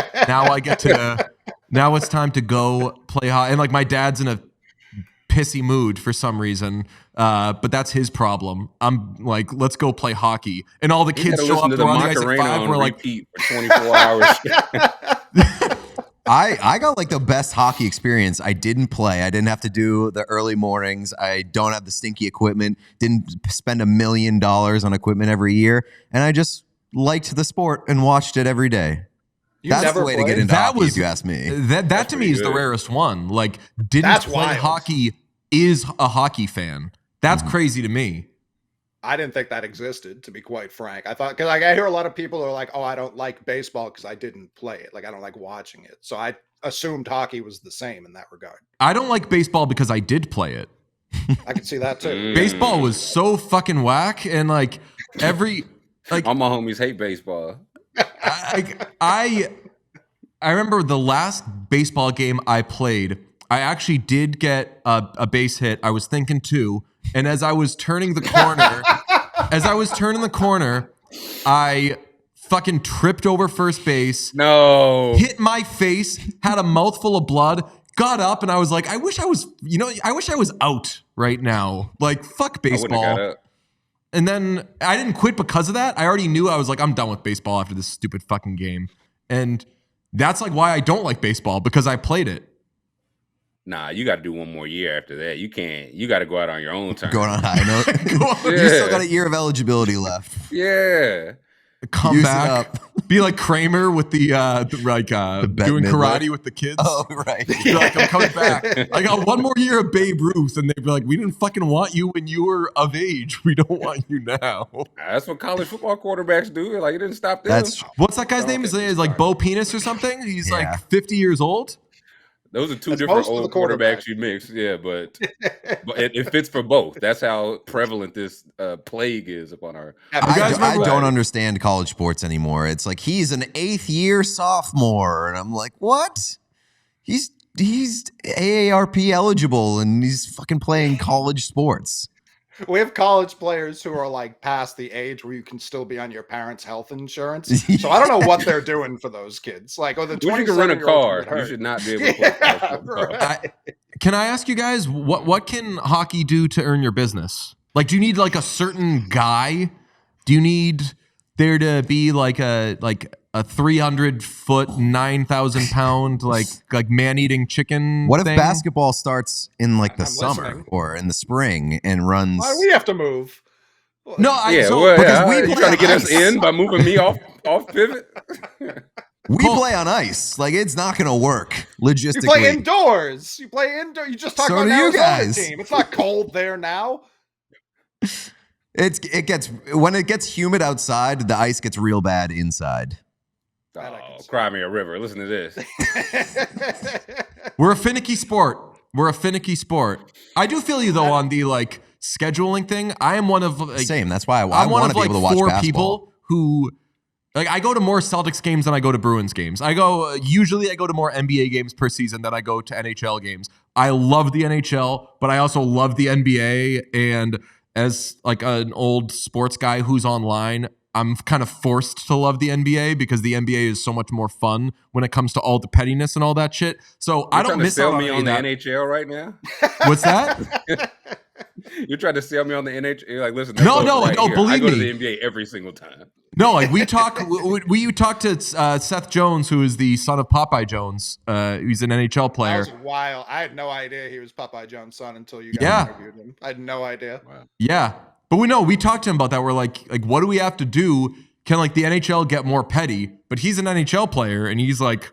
Now it's time to go play hockey. And like, my dad's in a pissy mood for some reason, but that's his problem. I'm like, let's go play hockey. And all the kids show up to the ice at 5. We're like, for 24 hours. I got like the best hockey experience. I didn't play. I didn't have to do the early mornings. I don't have the stinky equipment. Didn't spend $1 million on equipment every year. And I just liked the sport and watched it every day. That's the way to get into hockey, if you ask me. That to me is the rarest one. Like, didn't play hockey is a hockey fan. That's crazy to me. I didn't think that existed, to be quite frank. I thought, because like, I hear a lot of people are like, oh, I don't like baseball because I didn't play it. Like, I don't like watching it. So I assumed hockey was the same in that regard. I don't like baseball because I did play it. I can see that too. Baseball was so fucking whack, and like all my homies hate baseball. I remember the last baseball game I played, I actually did get a base hit. I was thinking too. And as I was turning the corner, I fucking tripped over first base. No. Hit my face, had a mouthful of blood, got up, and I was like, I wish I was out right now. Like, fuck baseball. And then I didn't quit because of that. I already knew, I was like, I'm done with baseball after this stupid fucking game. And that's like why I don't like baseball, because I played it. Nah, you got to do one more year after that. You can't. You got to go out on your own time. Going on high note. You still got a year of eligibility left. Yeah. Come Use back. Be like Kramer with the doing karate with the kids. Oh, right. Be like, I'm coming back. I got one more year of Babe Ruth, and they'd be like, we didn't fucking want you when you were of age. We don't want you now. That's what college football quarterbacks do. Like, it didn't stop them. What's that guy's name? Is like Bo Penis or something? He's like 50 years old. Those are two different old quarterbacks you mix. Yeah, but it fits for both. That's how prevalent this plague is upon our. I don't understand college sports anymore. It's like, he's an 8th year sophomore, and I'm like, what? He's AARP eligible, and he's fucking playing college sports. We have college players who are like past the age where you can still be on your parents' health insurance. So I don't know what they're doing for those kids. Like, the 27-year-olds you can run a car. You should not be able to play right. Can I ask you guys, what can hockey do to earn your business? Like, do you need like a certain guy? Do you need there to be like a 300-foot, 9,000-pound like man-eating chicken? What if thing? basketball starts in like the I'm summer listening. or in the spring and runs? Why do we have to move? No, because we you play trying to get on us ice. in by moving me off pivot? We play on ice. Like, it's not going to work logistically. You play indoors. You play indoor. You just talked So about do an you Arizona guys. team. It's not cold there now. When it gets humid outside, the ice gets real bad inside. Oh, cry me a river. Listen to this. We're a finicky sport. I do feel you though on the like scheduling thing. I am one of like, Same. That's why I I'm one want of to be like able to watch 4 basketball. people who like, I go to more Celtics games than I go to Bruins games. Usually I go to more NBA games per season than I go to NHL games. I love the NHL, but I also love the NBA. And as like an old sports guy who's online, I'm kind of forced to love the NBA because the NBA is so much more fun when it comes to all the pettiness and all that shit. So I don't miss out on me on the that. NHL right now. What's that? You're trying to sell me on the NHL. You're like, listen, No, here. believe I go me. to the NBA every single time. No, like we talk to Seth Jones, who is the son of Popeye Jones. He's an NHL player. That was wild. I had no idea he was Popeye Jones' son until you guys interviewed him. I had no idea. Wow. Yeah. But we talked to him about that. We're like, what do we have to do? can like the NHL get more petty? But he's an NHL player, and he's like,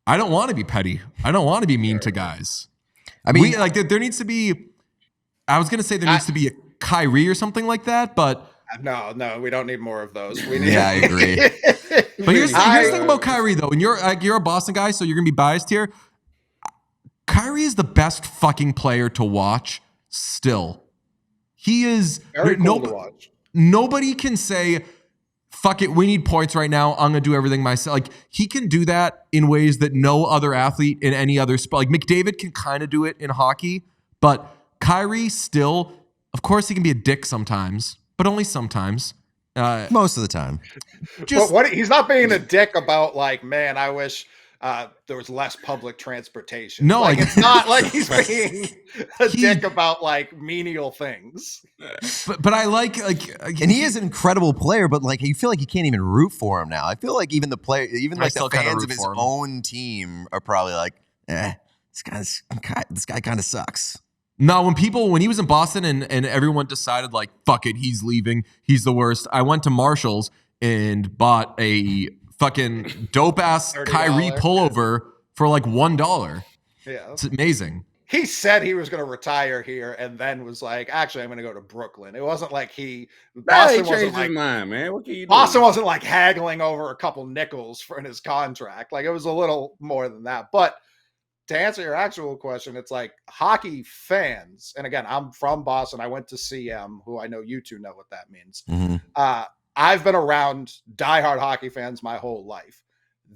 I don't want to be petty. I don't want to be mean to guys. I mean, there needs to be. I was gonna say there needs to be a Kyrie or something like that, but no, we don't need more of those. We need Yeah, I agree. But here's the thing about Kyrie though, and you're a Boston guy, so you're gonna be biased here. Kyrie is the best fucking player to watch still. He is very cool to watch. Nobody can say, fuck it, we need points right now. I'm gonna do everything myself. Like, he can do that in ways that no other athlete in any other sport. Like McDavid can kind of do it in hockey, but Kyrie still, of course, he can be a dick sometimes, but only sometimes. Most of the time. But he's not being a dick about like, man, I wish there was less public transportation. No, like it's not like he's being a dick about like menial things. But I like, and he is an incredible player, but like you feel like you can't even root for him now. I feel like even the fans of his own team are probably like, this guy kind of sucks. No, when he was in Boston and everyone decided like, fuck it, he's leaving, he's the worst. I went to Marshall's and bought a fucking dope ass Kyrie pullover for like $1. Yeah, it's amazing. He said he was going to retire here, and then was like, "Actually, I'm going to go to Brooklyn." It wasn't like Boston changed his mind, man. What can you do? Boston wasn't like haggling over a couple nickels in his contract. Like it was a little more than that. But to answer your actual question, it's like hockey fans, and again, I'm from Boston. I went to CM, who I know you two know what that means. Mm-hmm. I've been around diehard hockey fans my whole life.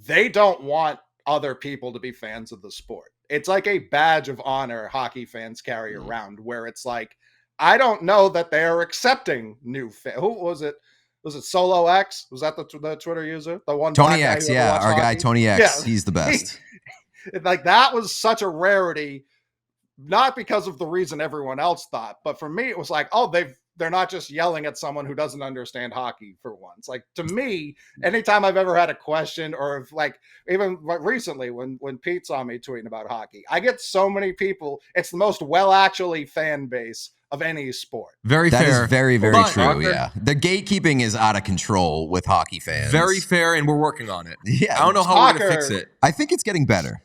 They don't want other people to be fans of the sport. It's like a badge of honor hockey fans carry around, where it's like, I don't know that they're accepting new fans. Who was it? Was it Solo X? Was that the Twitter user? The one Tony X, yeah, our guy Tony X. Yeah. He's the best. Like that was such a rarity, not because of the reason everyone else thought, but for me, it was like, oh, they're not just yelling at someone who doesn't understand hockey for once. Like to me, anytime I've ever had a question, or if like even recently when Pete saw me tweeting about hockey, I get so many people. It's the most actually fan base of any sport. Very fair. That is very, very true. Yeah. The gatekeeping is out of control with hockey fans. Very fair. And we're working on it. Yeah. I don't know how we're going to fix it. I think it's getting better.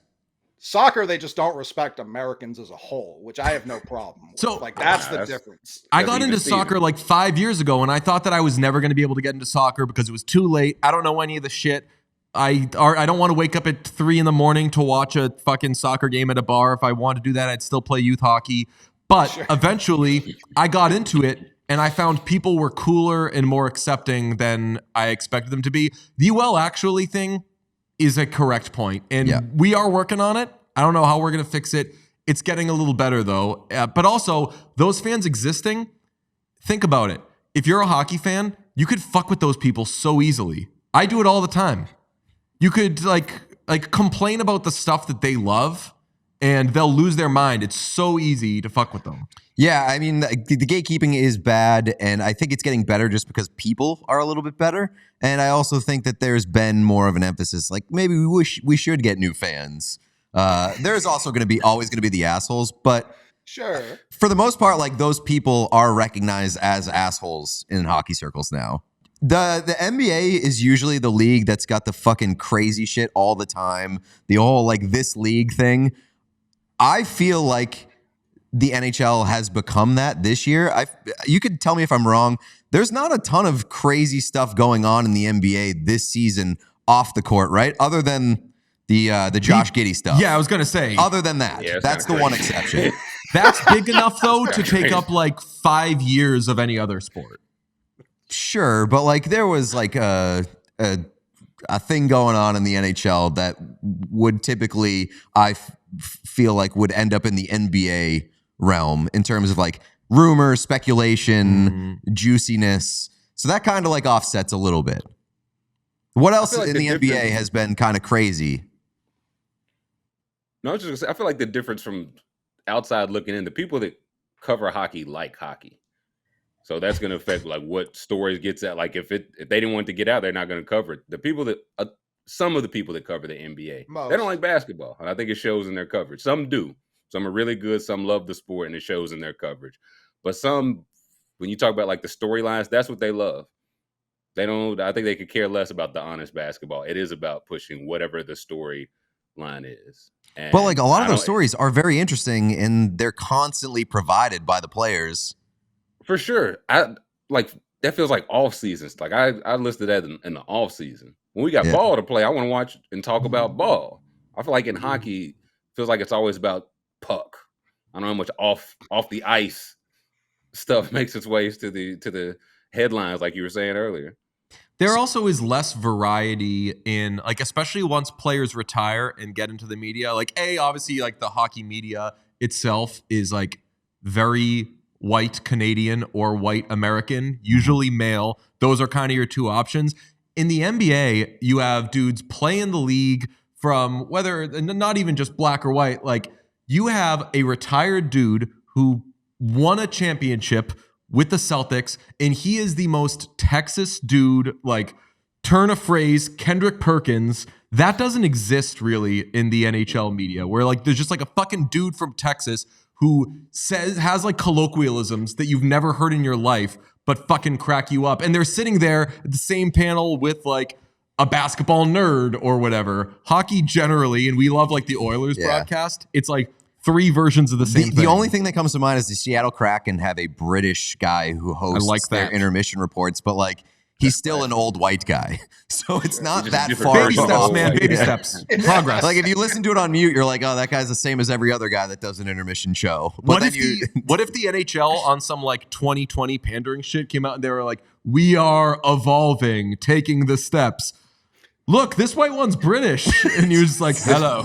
Soccer, they just don't respect Americans as a whole, which I have no problem with. So, like, that's the difference. I got into soccer like 5 years ago, and I thought that I was never going to be able to get into soccer because it was too late. I don't know any of the shit. I don't want to wake up at 3 a.m. to watch a fucking soccer game at a bar. If I wanted to do that, I'd still play youth hockey. But eventually, I got into it, and I found people were cooler and more accepting than I expected them to be. The actually thing is a correct point, and we are working on it. I don't know how we're going to fix it. It's getting a little better, though. But also, those fans existing, think about it. If you're a hockey fan, you could fuck with those people so easily. I do it all the time. You could like complain about the stuff that they love, and they'll lose their mind. It's so easy to fuck with them. Yeah, I mean, the gatekeeping is bad, and I think it's getting better just because people are a little bit better. And I also think that there's been more of an emphasis, like maybe we should get new fans. There's also always going to be the assholes, but sure, for the most part, like those people are recognized as assholes in hockey circles now. The NBA is usually the league that's got the fucking crazy shit all the time. The whole like this league thing. I feel like the NHL has become that this year. You could tell me if I'm wrong. There's not a ton of crazy stuff going on in the NBA this season off the court, right? Other than the Josh Giddey stuff. Yeah, I was gonna say. Other than that, that's the one exception. That's big enough though to take up like 5 years of any other sport. Sure, but like there was like a thing going on in the NHL that would typically feel like would end up in the NBA realm in terms of like rumor, speculation, juiciness. So that kind of like offsets a little bit. What else in the NBA has been kind of crazy? No, I was just gonna say, I feel like the difference from outside looking in, the people that cover hockey like hockey. So that's going to affect like what stories gets out. Like if they didn't want to get out, they're not going to cover it. The people that some of the people that cover the NBA, they don't like basketball, and I think it shows in their coverage. Some do. Some are really good. Some love the sport, and it shows in their coverage. But some, when you talk about like the storylines, that's what they love. They don't. I think they could care less about the honest basketball. It is about pushing whatever the storyline is. And But like a lot of those stories are very interesting, and they're constantly provided by the players. For sure. I like that feels like off seasons. Like I listed that in the off season. When we got ball to play, I want to watch and talk about ball. I feel like in hockey, it feels like it's always about puck. I don't know how much off the ice stuff makes its ways to the headlines, like you were saying earlier. There also is less variety in, like, especially once players retire and get into the media. Like, obviously, like, the hockey media itself is, like, very white Canadian or white American, usually male. Those are kind of your two options. In the NBA, you have dudes play in the league from whether, not even just black or white, like, you have a retired dude who won a championship with the Celtics, and he is the most Texas dude, like, turn a phrase, Kendrick Perkins. That doesn't exist really in the NHL media, where like there's just like a fucking dude from Texas who has like colloquialisms that you've never heard in your life, but fucking crack you up. And they're sitting there at the same panel with like a basketball nerd or whatever. Hockey generally, and we love like the Oilers broadcast, it's like 3 versions of the same thing. The only thing that comes to mind is the Seattle Kraken have a British guy who hosts their intermission reports, but like he's still an old white guy. So it's not that far. Baby steps, man. Baby steps. Progress. Like if you listen to it on mute, you're like, oh, that guy's the same as every other guy that does an intermission show. But what if the NHL on some like 2020 pandering shit came out and they were like, we are evolving, taking the steps. Look, this white one's British. And you're just like, hello.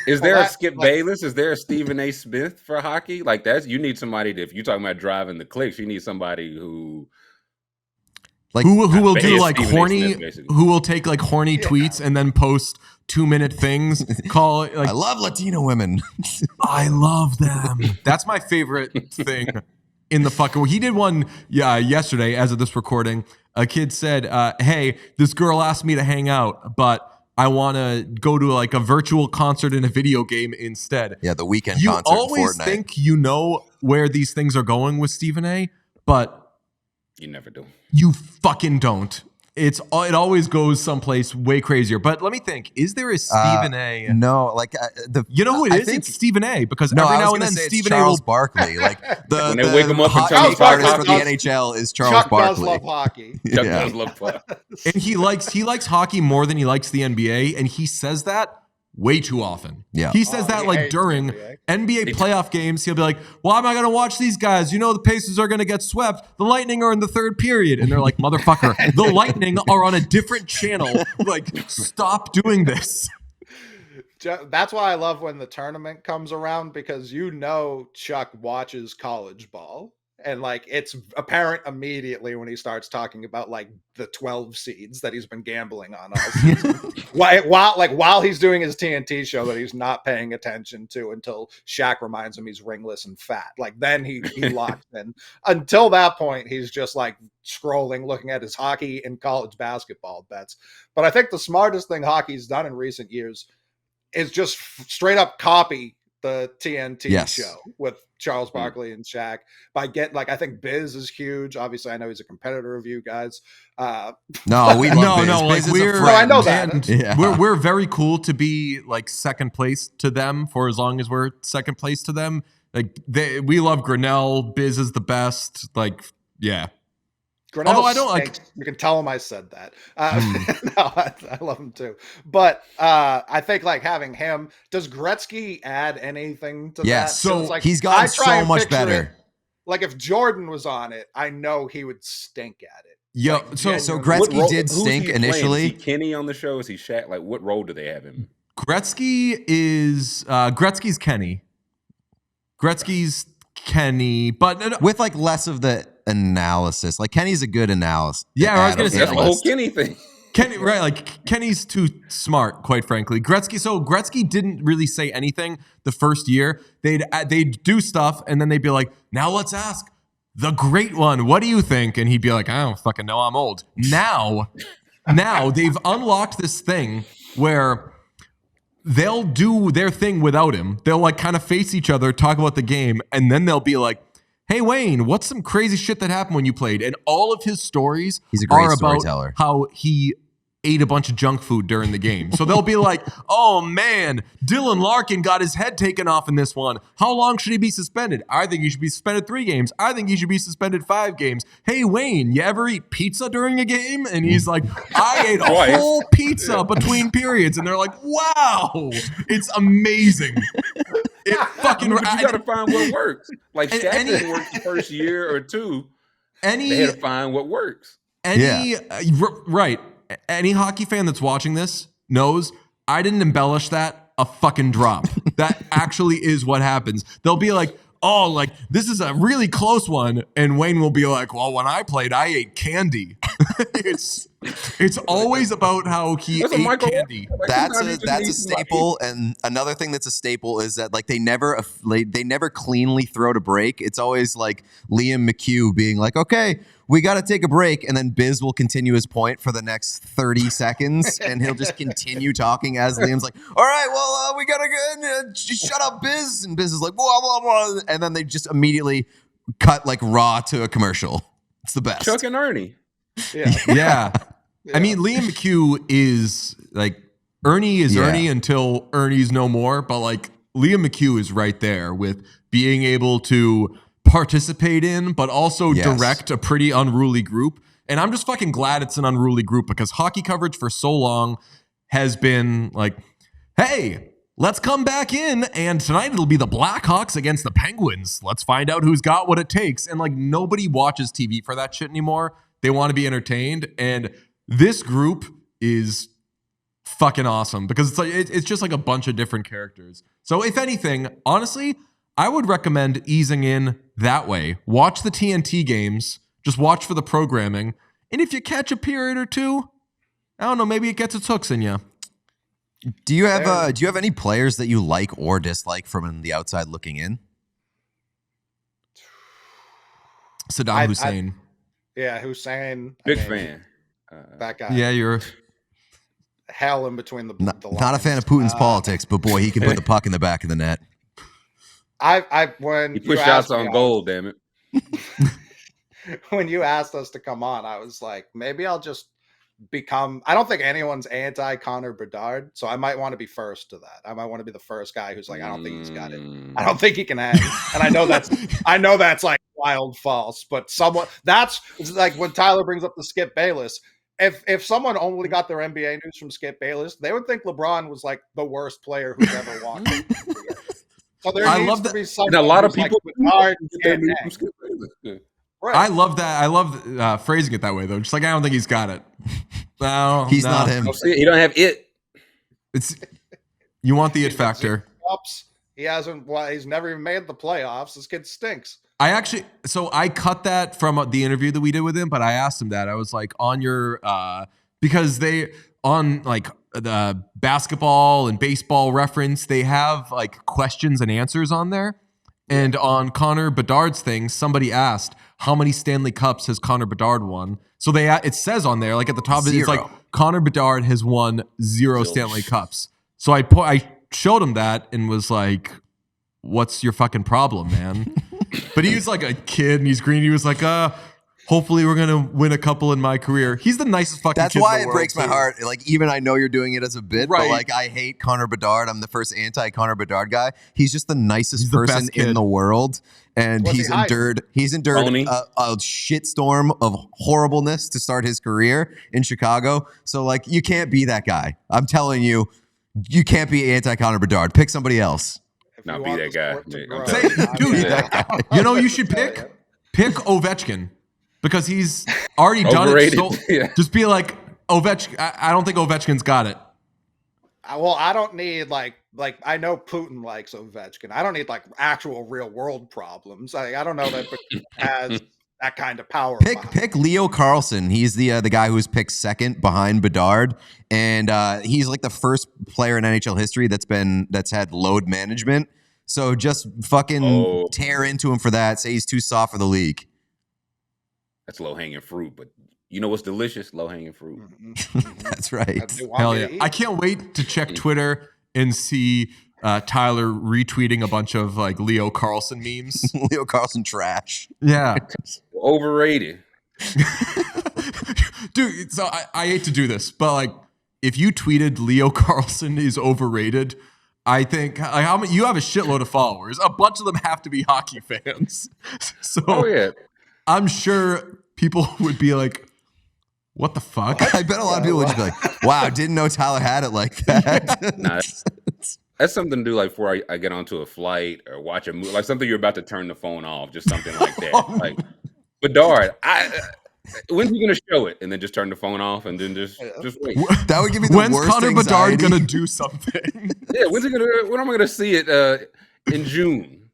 Is there a Skip Bayless? Is there a Stephen A. Smith for hockey? Like you need somebody if you're talking about driving the clicks, you need somebody who like who will do like horny, who will take like horny tweets and then post 2-minute things. Call it like, I love Latino women. I love them. That's my favorite thing in the fucking. He did one yesterday as of this recording. A kid said, hey, this girl asked me to hang out, but I want to go to like a virtual concert in a video game instead. Yeah, the weekend you concert. You always think you know where these things are going with Stephen A., but you never do. You fucking don't. It always goes someplace way crazier. But let me think. Is there a Stephen A? No, like you know who it is? It's Stephen A. Because every now and then Stephen A. Charles Barkley. Like when they wake him up and hockey artist for the NHL is Charles Barkley. Chuck does love hockey. Chuck does love hockey. And he likes hockey more than he likes the NBA, and he says that way too often. Yeah. He says that like during NBA playoff games, he'll be like, well, am I going to watch these guys? You know, the Pacers are going to get swept. The Lightning are in the 3rd period. And they're like, motherfucker, the Lightning are on a different channel. Like, stop doing this. That's why I love when the tournament comes around, because you know Chuck watches college ball. And like it's apparent immediately when he starts talking about like the 12 seeds that he's been gambling on all season. while he's doing his TNT show that he's not paying attention to until Shaq reminds him he's ringless and fat. Like then he locks in. Until that point, he's just like scrolling, looking at his hockey and college basketball bets. But I think the smartest thing hockey's done in recent years is just straight up copy the TNT show with Charles Barkley and Shaq by I think Biz is huge. Obviously, I know he's a competitor of you guys. No, we love Biz. Like Biz I know that. We're very cool to be like second place to them for as long as we're second place to them. Like we love Grinnell. Biz is the best. Like, yeah. Grinnell, although I don't like, you can tell him I said that. No, I love him too. But I think like having him, does Gretzky add anything to that? Yes, so like, he's gotten so much better. Like if Jordan was on it, I know he would stink at it. Yeah. Like, so Gretzky did stink initially. Is he Kenny on the show? Is he Shaq? Like what role do they have him? Gretzky's Kenny. Gretzky's Kenny, but with like less of the analysis. Like Kenny's a good analyst. Yeah, I was gonna say that's the whole Kenny thing. Kenny, right? Like Kenny's too smart, quite frankly. Gretzky didn't really say anything the first year. They'd do stuff, and then they'd be like, "Now let's ask the great one. What do you think?" And he'd be like, "I don't fucking know. I'm old." Now they've unlocked this thing where they'll do their thing without him. They'll like kind of face each other, talk about the game, and then they'll be like, hey, Wayne, what's some crazy shit that happened when you played? And all of his stories He's a great are about storyteller. how he ate a bunch of junk food during the game. So they'll be like, oh man, Dylan Larkin got his head taken off in this one. How long should he be suspended? I think he should be suspended 3 games. I think he should be suspended 5 games. Hey, Wayne, you ever eat pizza during a game? And he's like, I ate a Twice. whole pizza between periods. And they're like, wow, it's amazing. It fucking But you gotta find what works. Like And Shaq any- didn't work the first year or two. any They had to find what works. right. Any hockey fan that's watching this knows I didn't embellish that a fucking drop. That actually is what happens. They'll be like, oh, like this is a really close one. And Wayne will be like, well, when I played, I ate candy. it's always about how he That's a ate micro- candy. Like, That's sometimes you a just need somebody- staple, and another thing that's a staple is that like they never cleanly throw to break. It's always like Liam McHugh being like, "Okay, we got to take a break," and then Biz will continue his point for the next 30 seconds, and he'll just continue talking as Liam's like, "All right, well, we gotta go. Shut up, Biz," and Biz is like, "Blah blah blah," and then they just immediately cut like raw to a commercial. It's the best. Chuck and Ernie. Yeah. Yeah. I mean, Liam McHugh is like Ernie is Yeah. Ernie until Ernie's no more. But like Liam McHugh is right there with being able to participate in, but also Yes. direct a pretty unruly group. And I'm just fucking glad it's an unruly group because hockey coverage for so long has been like, hey, let's come back in. And tonight it'll be the Blackhawks against the Penguins. Let's find out who's got what it takes. And like nobody watches TV for that shit anymore. They want to be entertained. And this group is fucking awesome because it's like it's just like a bunch of different characters. So if anything, honestly, I would recommend easing in that way. Watch the TNT games, just watch for the programming, and if you catch a period or two, I don't know, maybe it gets its hooks in you. Do you have any players that you like or dislike from the outside looking in? Saddam Hussein. Yeah, Hussein. Big I mean, fan. That guy. Yeah, you're Hell in between the Not, the not a fan of lines. Putin's politics, but boy, he can put the puck in the back of the net. When He you pushed asked shots on me, goal, damn it. when you asked us to come on, I was like, maybe I'll just become. I don't think anyone's anti Connor Bedard, so I might want to be first to that. I might want to be the first guy who's like, I don't think he's got it. I don't think he can hang. And I know that's like wild false, but that's like when Tyler brings up the Skip Bayless. If someone only got their NBA news from Skip Bayless, they would think LeBron was like the worst player who's ever walked. So there I needs love to that- be someone And a lot of who's people like, Bedard get their can't news hang. from Skip Bayless. Yeah. Right. I love that. I love phrasing it that way though. Just like I don't think he's got it. No, He's no. not him. Oh, see, he don't have it. It's you want the it factor. Ups. He hasn't. Well, he's never even made the playoffs. This kid stinks. I cut that from the interview that we did with him, but I asked him that. I was like, on your, because they, on like the basketball and baseball reference, they have like questions and answers on there. And on Connor Bedard's thing, somebody asked, how many Stanley Cups has Connor Bedard won? So it says on there, like at the top, it's like Connor Bedard has won 0 Stanley Cups. So I showed him that and was like, what's your fucking problem, man? But he was like a kid and he's green. He was like, hopefully we're going to win a couple in my career. He's the nicest fucking That's kid why in the it world, breaks my too. heart. Like, even I know you're doing it as a bit, Right. but like, I hate Connor Bedard. I'm the first anti-Connor Bedard guy. He's just the nicest He's the person best kid. in the world, and What's he he's endured Phony. a shitstorm of horribleness to start his career in Chicago. So like, you can't be that guy. I'm telling you, you can't be anti-Connor Bedard. Pick somebody else. If Not you be want that the guy. sport to I'm grow, telling you. I'm Dude, gonna- You know, you should Tell pick ya. Ovechkin because he's already done Overrated. it. So Yeah. just be like Ovechkin. I don't think Ovechkin's got it. Well, I don't need like I know Putin likes Ovechkin. I don't need like actual real world problems. I don't know that Putin has that kind of power. behind him. Pick Leo Carlson. He's the guy who was picked second behind Bedard, and he's like the first player in NHL history that's had load management. So just fucking tear into him for that. Say he's too soft for the league. That's low hanging fruit, but you know what's delicious? Low hanging fruit. Mhm, mhm. That's right. They want Hell me yeah! to eat. I can't wait to check Twitter and see Tyler retweeting a bunch of like Leo Carlson memes. Leo Carlson trash. Yeah. Overrated. Dude, so I hate to do this, but like if you tweeted Leo Carlson is overrated, I think like, how many, you have a shitload of followers. A bunch of them have to be hockey fans. So Oh yeah. I'm sure people would be like, what the fuck? I bet a lot of people would just be like, wow, didn't know Tyler had it like that. Nah, that's something to do like before I get onto a flight or watch a movie, like something you're about to turn the phone off, just something like that. Like Bedard, when's he gonna show it? And then just turn the phone off and then just wait. That would give me the When's worst Connor anxiety. Bedard gonna do something? Yeah, when am I gonna see it in June?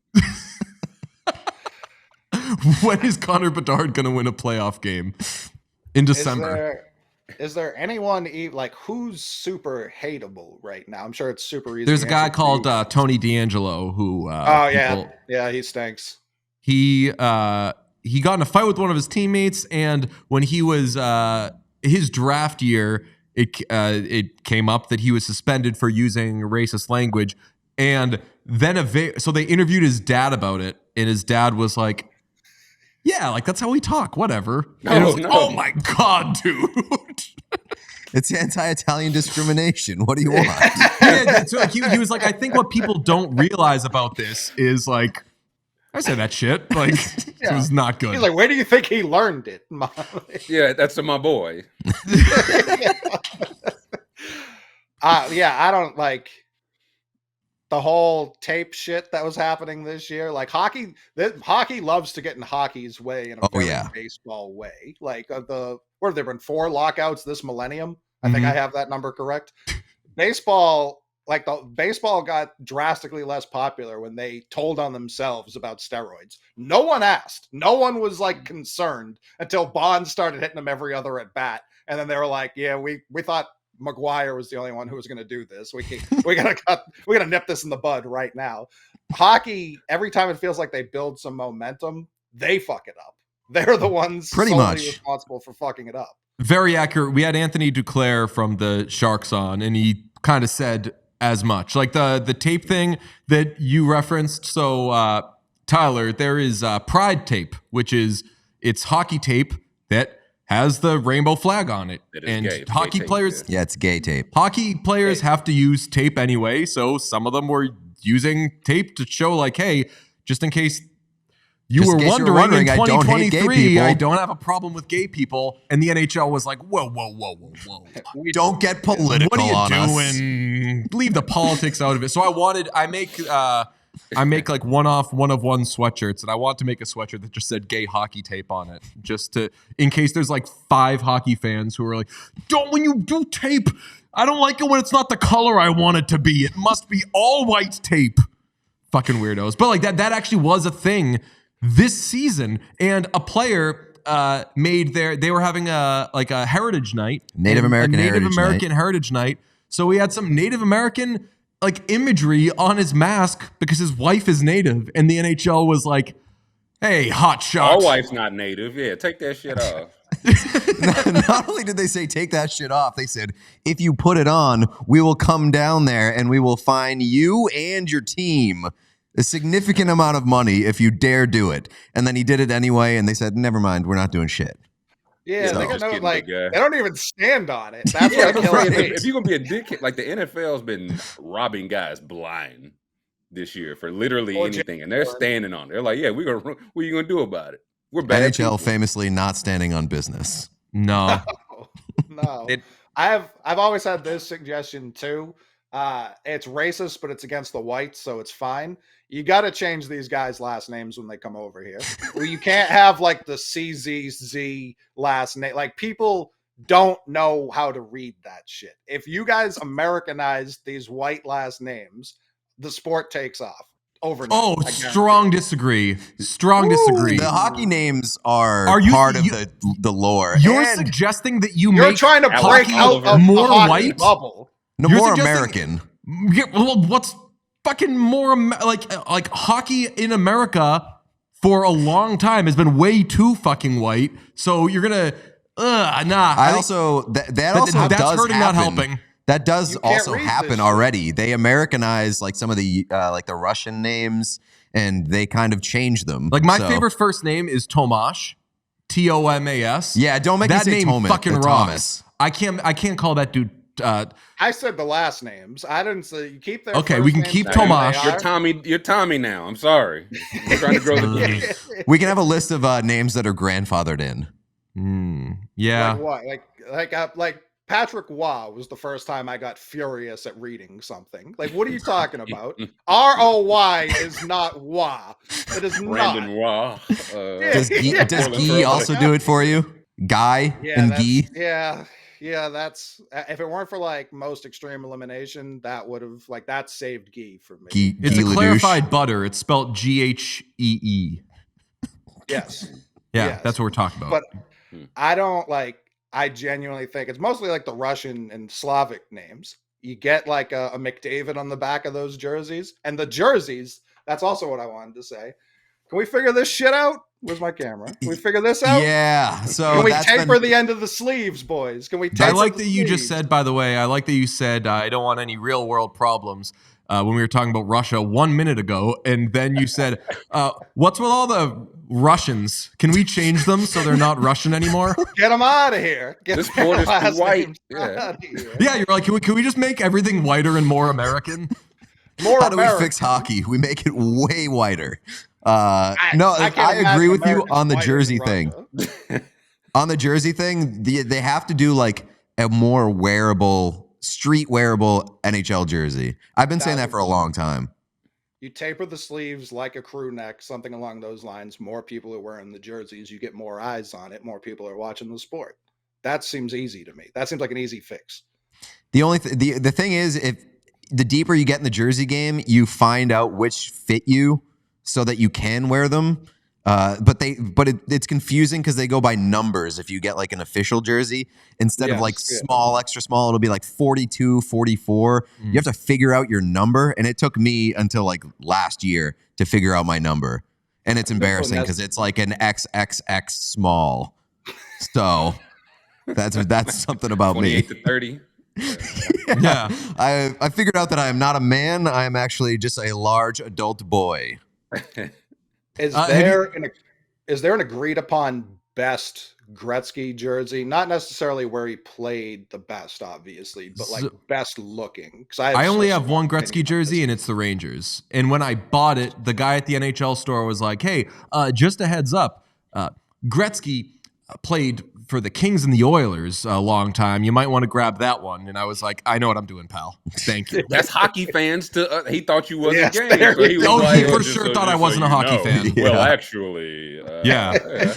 When is Connor Bedard gonna win a playoff game? In December. Is there anyone like who's super hateable right now? I'm sure it's super easy. There's a to guy answer called for you. Tony D'Angelo who Yeah, he stinks. he got in a fight with one of his teammates, and when he was his draft year, it came up that he was suspended for using racist language, and then so they interviewed his dad about it, and his dad was like, yeah, like that's how we talk, whatever. And it was like, oh my god, dude. It's anti-Italian discrimination. What do you want? Yeah, so like, he was like, I think what people don't realize about this is like, I say that shit. Like, it was not good. He's like, where do you think he learned it? Yeah, that's my boy. Yeah, I don't like the whole tape shit that was happening this year. Like hockey loves to get in hockey's way in a very baseball way. Like what have there been 4 lockouts this millennium? I think I have that number correct. Baseball got drastically less popular when they told on themselves about steroids. No one asked. No one was like concerned until Bonds started hitting them every other at bat. And then they were like, yeah, we thought McGuire was the only one who was going to do this. We gotta nip this in the bud right now. Hockey, every time it feels like they build some momentum, they fuck it up. They're the ones pretty solely much responsible for fucking it up. Very accurate. We had Anthony Duclair from the Sharks on, and he kind of said as much. Like the tape thing that you referenced. So Tyler, there is Pride tape, which is it's hockey tape that has the rainbow flag on it. And hockey players, yeah, it's gay tape. Hockey players have to use tape anyway, so some of them were using tape to show like, hey, just in case you were wondering, in 2023, I don't have a problem with gay people. And the NHL was like, whoa. Don't get political. What are you on doing? Leave the politics out of it. So I make like one of one sweatshirts, and I want to make a sweatshirt that just said gay hockey tape on it, just to, in case there's like 5 hockey fans who are like, when you do tape, I don't like it when it's not the color I want it to be. It must be all white tape. Fucking weirdos. But like that actually was a thing this season, and a player they were having a heritage night, Native American heritage night. So we had some Native American like imagery on his mask because his wife is Native, and the NHL was like, hey, hot shot. Our wife's not Native. Yeah, take that shit off. Not only did they say take that shit off, they said if you put it on, we will come down there and we will fine you and your team a significant amount of money if you dare do it. And then he did it anyway, and they said, never mind, we're not doing shit. Yeah, they don't even stand on it. That's what kills me. If you're gonna be a dickhead, like the NFL's been robbing guys blind this year for literally anything, and they're standing on it. They're like, yeah, what are you gonna do about it? We're bad. NHL famously not standing on business. No. I've always had this suggestion too. It's racist, but it's against the whites, so it's fine. You got to change these guys' last names when they come over here. Well, you can't have like the CZZ last name. Like people don't know how to read that shit. If you guys Americanize these white last names, the sport takes off overnight. Oh, strong disagree. Disagree. The hockey names are part of the lore. You're suggesting that you're trying to break out of more the white bubble. No, more American. Yeah, well, what's fucking more like hockey in America for a long time has been way too fucking white. So you're gonna that's hurting, not helping. That does You can't also read this happen shit. already. They Americanize like some of the like the Russian names, and they kind of change them. Like my So- favorite first name is Tomasz, Tomas. Yeah, don't make me That say name Thomas. fucking rocks. Thomas. I can't call that dude. I said the last names. I didn't say you keep their. Okay, first we can names keep the way Tomasz. they You're are. Tommy. You're Tommy now. I'm sorry. We're trying to grow the kids. We can have a list of names that are grandfathered in. Yeah. Like what? Like Patrick Waugh was the first time I got furious at reading something. Like, what are you talking about? ROY is not Wah. It is Brandon not. Waugh. Does Guy also do it for you? Guy Yeah, and that's- Guy? yeah. That's if it weren't for like most extreme elimination, that would have like that saved Guy for me. Guy It's Guy a Ledouche? clarified butter. It's spelled Ghee. Yes, Yeah, Yes. that's what we're talking about. but I don't like. I genuinely think it's mostly like the Russian and Slavic names. You get like a McDavid on the back of those jerseys, and the jerseys. That's also what I wanted to say. Can we figure this shit out? Where's my camera? Can we figure this out? Yeah. So Can we that's taper been- the end of the sleeves, boys? Can we taper I like the that you just sleeves? said, by the way, I like that you said, I don't want any real world problems when we were talking about Russia 1 minute ago. And then you said, what's with all the Russians? Can we change them so they're not Russian anymore? Get them out of here. Get This their board is too last white. names Yeah. out of here. Yeah, you're like, can we just make everything whiter and more American? More How do we American. fix hockey? We make it way whiter. No, I can't I agree imagine with you Americans on the whiter jersey than thing. Russia. On the jersey thing, they have to do like a more wearable, street wearable NHL jersey. I've been saying that for a long time. You taper the sleeves like a crew neck, something along those lines. More people are wearing the jerseys. You get more eyes on it. More people are watching the sport. That seems easy to me. That seems like an easy fix. The only the thing is, if the deeper you get in the jersey game, you find out which fit you so that you can wear them. But it's confusing because they go by numbers. If you get like an official jersey instead of like Yes, yeah. small, extra small, it'll be like 42, 44. You have to figure out your number. And it took me until like last year to figure out my number. And it's embarrassing because it's like an XXX small. So that's something about me. 28 to 30. Yeah. I figured out that I am not a man. I am actually just a large adult boy. Is have there an agreed upon best Gretzky jersey? Not necessarily where he played the best, obviously, but like So- best looking. Because I only such have one opinion Gretzky on jersey, this. and it's the Rangers. And when I bought it, the guy at the NHL store was like, "Hey, just a heads up, Gretzky played for the Kings and the Oilers a long time. You might want to grab that one." And I was like, "I know what I'm doing, pal. Thank you." That's hockey fans to. He thought you wasn't Yes, game. there So he you was go. like, He for just sure so- thought just I so wasn't a you hockey know. fan. Well, Yeah. actually, Yeah.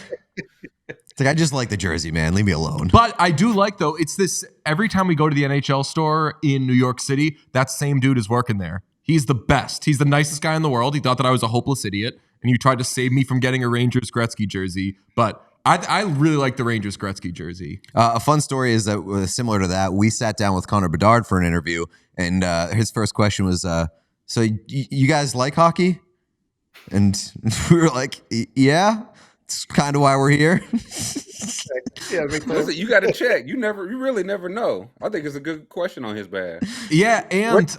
It's like, I just like the jersey, man. Leave me alone. But I do like, though, it's this every time we go to the NHL store in New York City, that same dude is working there. He's the best. He's the nicest guy in the world. He thought that I was a hopeless idiot, and he tried to save me from getting a Rangers Gretzky jersey. But I really like the Rangers Gretzky jersey. A fun story is that similar to that, we sat down with Connor Bedard for an interview, and his first question was, so you guys like hockey? And we were like, yeah, it's kind of why we're here. Yeah, me too. Listen, you got to check. You really never know. I think it's a good question on his behalf. Yeah, and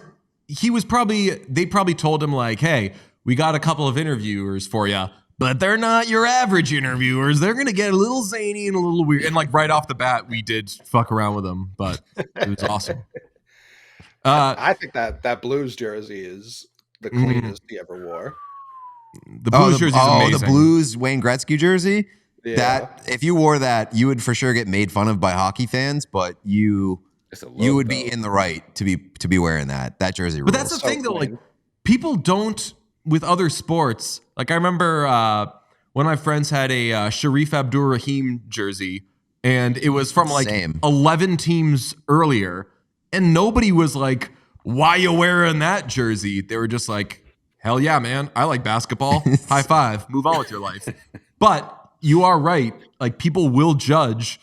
they probably told him like, "Hey, we got a couple of interviewers for you, but they're not your average interviewers. They're going to get a little zany and a little weird." And like right off the bat, we did fuck around with them, but it was awesome. I think that Blues jersey is the cleanest he ever wore. The Blues jersey is amazing. The Blues Wayne Gretzky jersey. Yeah. That if you wore that, you would for sure get made fun of by hockey fans, but you It's a look, would be though. in the right to be wearing that jersey. But that's the rules. thing, though. Like, clean. people don't with other sports. Like, I remember one of my friends had a Sharif Abdur-Rahim jersey, and it was from like Same. 11 teams earlier, and nobody was like, "Why you wearing that jersey?" They were just like, "Hell yeah, man! I like basketball. High five. Move on with your life." But you are right. Like, people will judge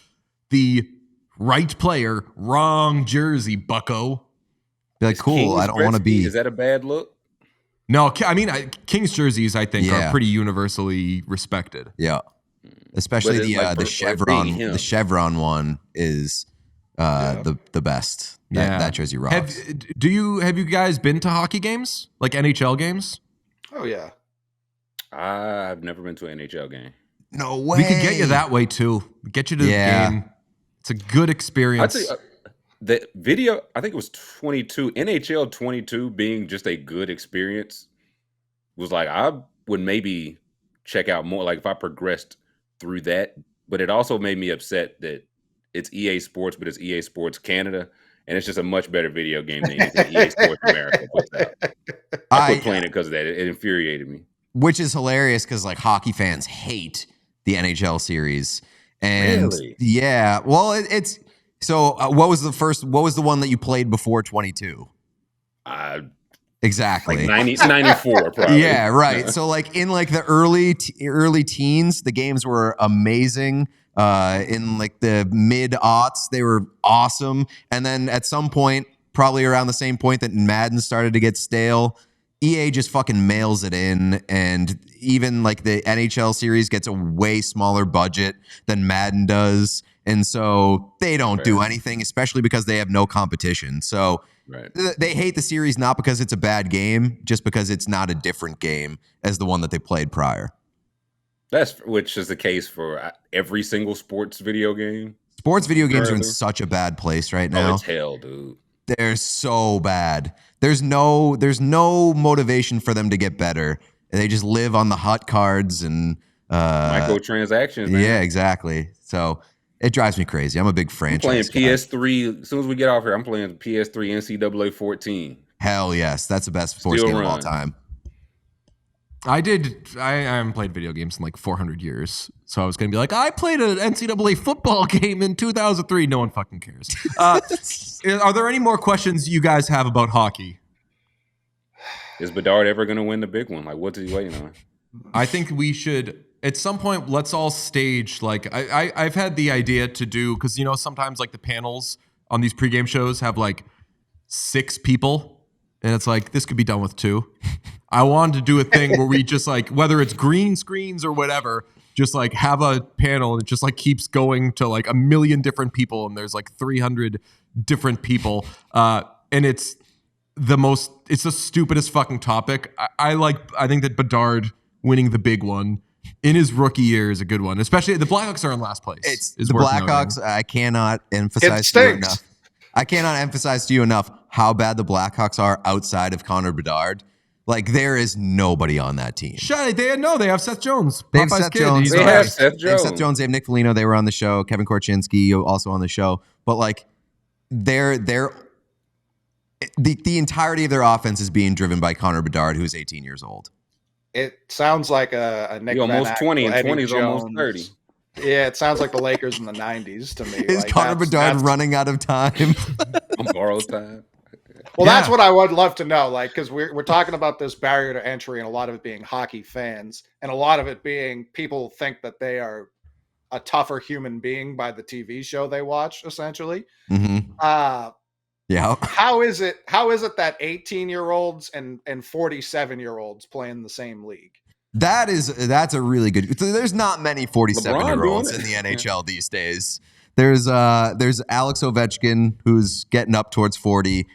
the right player, wrong jersey, bucko. Be like, cool. King's I don't want to Gretzky, be. Is that a bad look? No, I mean, Kings jerseys, I think, Yeah. are pretty universally respected. Yeah, especially But it's the like the for chevron. being him. The chevron one is the best. That jersey rocks. Have you guys been to hockey games, like NHL games? Oh yeah. I've never been to an NHL game. No way. We could get you that way too. Get you to the game. It's a good experience. I'd say the video, I think it was 22, NHL 22 being just a good experience was like, I would maybe check out more, like if I progressed through that, but it also made me upset that it's EA Sports, but it's EA Sports Canada, and it's just a much better video game than anything EA Sports America puts out. I quit playing it because of that. It infuriated me. Which is hilarious because like hockey fans hate the NHL series. And really? Yeah, well, it's so. What was the one that you played before 22? Exactly, like 94, probably. Yeah, right. So like in like the early teens, the games were amazing. In like the mid-aughts, they were awesome. And then at some point, probably around the same point that Madden started to get stale, EA just fucking mails it in, and even like the NHL series gets a way smaller budget than Madden does, and so they don't do anything, especially because they have no competition. So they hate the series not because it's a bad game, just because it's not a different game as the one that they played prior. Which is the case for every single sports video game. Sports video games are in such a bad place right now. Oh, it's hell, dude. They're so bad. There's no motivation for them to get better. They just live on the hot cards and microtransactions, man. Yeah, exactly. So it drives me crazy. I'm a big franchise. I'm playing PS3. As soon as we get off here, I'm playing PS3 NCAA 14. Hell yes. That's the best sports game of all time. I haven't played video games in like 400 years. So I was going to be like, I played an NCAA football game in 2003. No one fucking cares. Are there any more questions you guys have about hockey? Is Bedard ever going to win the big one? Like, what's he waiting on? I think we should, at some point, let's all stage, like, I've had the idea to do, because, you know, sometimes like the panels on these pregame shows have like 6 people. And it's like, this could be done with 2. I wanted to do a thing where we just like, whether it's green screens or whatever, just like have a panel and it just like keeps going to like 1 million different people. And there's like 300 different people. And it's the stupidest fucking topic. I think that Bedard winning the big one in his rookie year is a good one, especially the Blackhawks are in last place. The Blackhawks, I cannot emphasize to you enough. I cannot emphasize to you enough how bad the Blackhawks are outside of Connor Bedard. Like, there is nobody on that team. They have Seth Jones. They have Seth Jones. They have Seth Jones. They have Nick Foligno. They were on the show. Kevin Korchinski also on the show. But like, the entirety of their offense is being driven by Connor Bedard, who's 18 years old. It sounds like a Nick You're almost 20, and 20 is Jones. almost 30. Yeah, it sounds like the Lakers in the 90s to me. Is like Connor Bedard running out of time? On borrowed time. Well, that's what I would love to know, like, because we're talking about this barrier to entry and a lot of it being hockey fans and a lot of it being people think that they are a tougher human being by the TV show they watch, essentially. Mm-hmm. Yeah. How is it that 18-year-olds and 47-year-olds play in the same league? That's a really good. There's not many 47-year-olds in the NHL these days. There's Alex Ovechkin, who's getting up towards 40.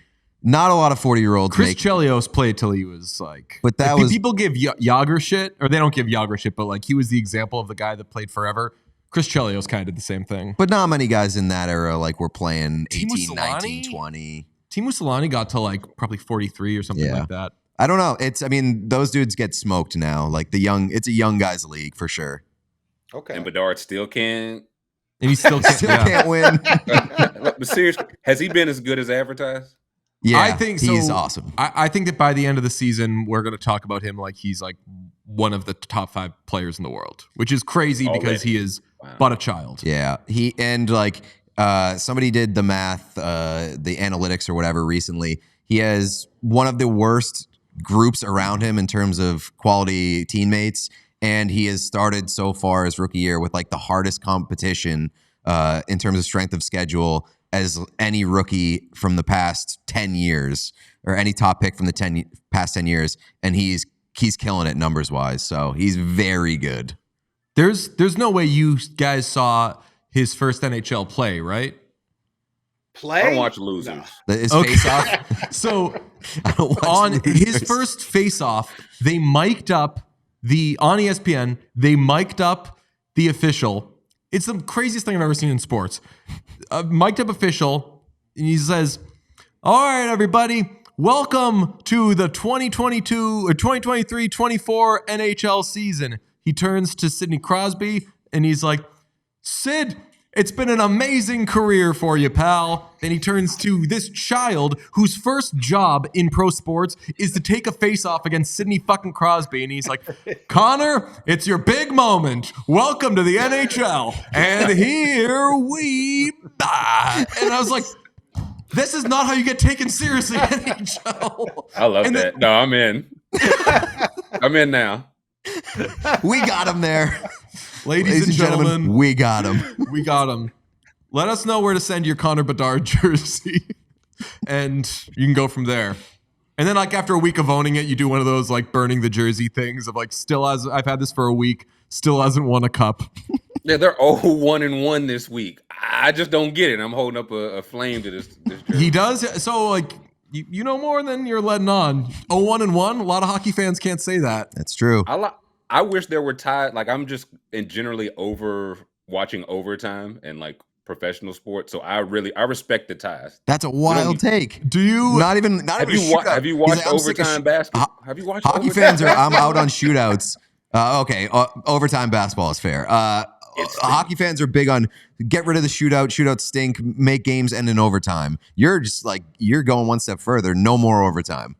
Not a lot of 40-year-olds. Chris Chelios played till he was like. But that was people give Yager shit, or they don't give Yager shit, but like he was the example of the guy that played forever. Chris Chelios kind of did the same thing. But not many guys in that era like were playing 18, Teemu 19, 20. Teemu Selanne got to like probably 43 or something like that. I don't know. Those dudes get smoked now. Like it's a young guys league for sure. Okay. And Bedard still can't. And he still can't win. But seriously, has he been as good as advertised? Yeah, I think he's so. Awesome. I think that by the end of the season, we're going to talk about him like he's like one of the top 5 players in the world, which is crazy because he is but a child. Yeah, somebody did the math, the analytics or whatever recently. He has one of the worst groups around him in terms of quality teammates, and he has started so far his rookie year with like the hardest competition in terms of strength of schedule as any rookie from the past 10 years or any top pick from the past 10 years. And he's killing it numbers wise. So he's very good. There's no way you guys saw his first NHL play, right? Play? I don't watch losers. No. His Okay. face off. So I don't watch on his losers. first face-off, they mic'd up on ESPN. They mic'd up the official. It's the craziest thing I've ever seen in sports. A mic'd up official, and he says, "All right, everybody, welcome to the 2022 or 2023-24 NHL season." He turns to Sidney Crosby, and he's like, "Sid, it's been an amazing career for you, pal." Then he turns to this child whose first job in pro sports is to take a face-off against Sidney fucking Crosby. And he's like, "Connor, it's your big moment. Welcome to the NHL. And here we are." And I was like, this is not how you get taken seriously, NHL. I love And that. No, I'm in. I'm in now. We got him there. Ladies and gentlemen, we got him. we got him. Let us know where to send your Connor Bedard jersey, and you can go from there. And then, like, after a week of owning it, you do one of those, like, burning the jersey things of, like, I've had this for a week, still hasn't won a cup. Yeah, they're 0-1-1 this week. I just don't get it. I'm holding up a flame to this jersey. He does. So, like, you know more than you're letting on. 0-1-1. A lot of hockey fans can't say that. That's true. I wish there were ties. Like, I'm just generally over watching overtime and like professional sports. So I respect the ties. That's a wild take. Do you? Not even Have you watched overtime basketball? Have you watched hockey overtime fans are? I'm out on shootouts. Okay, overtime basketball is fair. Hockey fans are big on get rid of the shootout. Shootouts stink. Make games end in overtime. You're just like you're going one step further. No more overtime.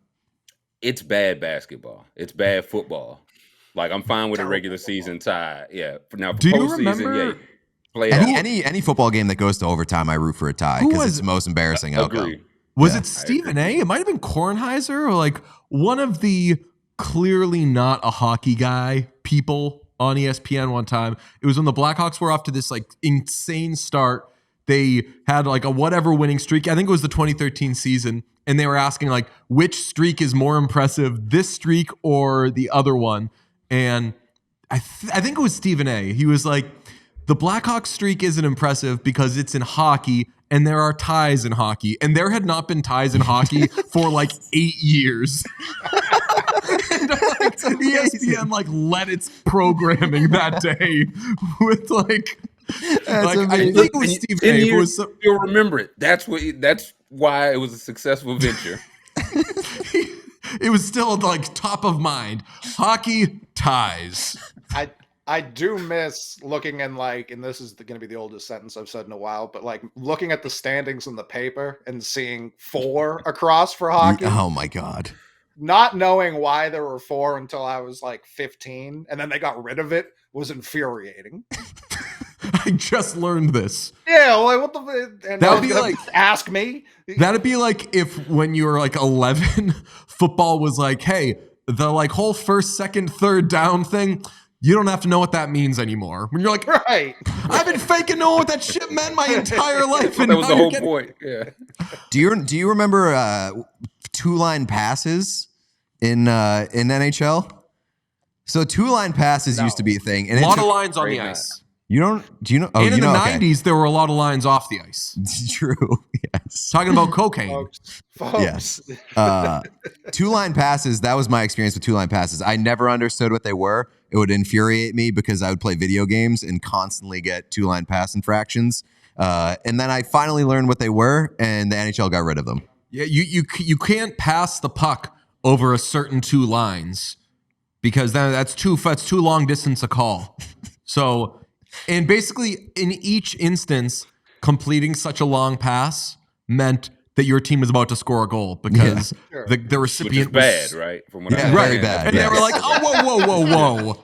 It's bad basketball. It's bad football. Like, I'm fine with a regular season tie. Yeah. Now, for Do you postseason, remember- yeah, play it out. Any football game that goes to overtime, I root for a tie Who because was- it's the most embarrassing outcome. Agreed. Was Yeah, it Stephen A? It might have been Kornheiser or like one of the clearly not a hockey guy people on ESPN one time. It was when the Blackhawks were off to this like insane start. They had like a whatever winning streak. I think it was the 2013 season. And they were asking like, which streak is more impressive, this streak or the other one? And I think it was Stephen A. He was like, the Blackhawks streak isn't impressive because it's in hockey and there are ties in hockey. And there had not been ties in hockey for like 8 years. And like, ESPN like led its programming that day with like I think it was Stephen A. It was You'll remember it. That's why it was a successful venture. it was still like top of mind. Hockey ties. I do miss looking in like, and this is going to be the oldest sentence I've said in a while, but like looking at the standings in the paper and seeing 4 across for hockey. Oh my God. Not knowing why there were 4 until I was like 15, and then they got rid of it was infuriating. I just learned this. Yeah, like what the? And That would be like ask me. That'd be like if when you were like 11, football was like, hey, the like whole first, second, third down thing. You don't have to know what that means anymore. When you're like, right, I've been faking knowing what that shit meant my entire life. And That was the now whole you're point. Yeah. Do you remember 2-line passes in NHL? So 2-line passes used to be a thing. And a lot it's- of lines on the Great ice. You don't? Do you know? Oh, And in you the know, okay. 90s, there were a lot of lines off the ice. True. Yes. Talking about cocaine. folks. Yes. 2-line passes. That was my experience with 2-line passes. I never understood what they were. It would infuriate me because I would play video games and constantly get 2-line pass infractions. And then I finally learned what they were, and the NHL got rid of them. Yeah, you can't pass the puck over a certain 2 lines because then that's too long distance a call. So, and basically in each instance, completing such a long pass meant that your team was about to score a goal because Sure. the Which is recipient bad, was right? From what Yeah, I very understand. bad. and Yes. they were like, oh, whoa.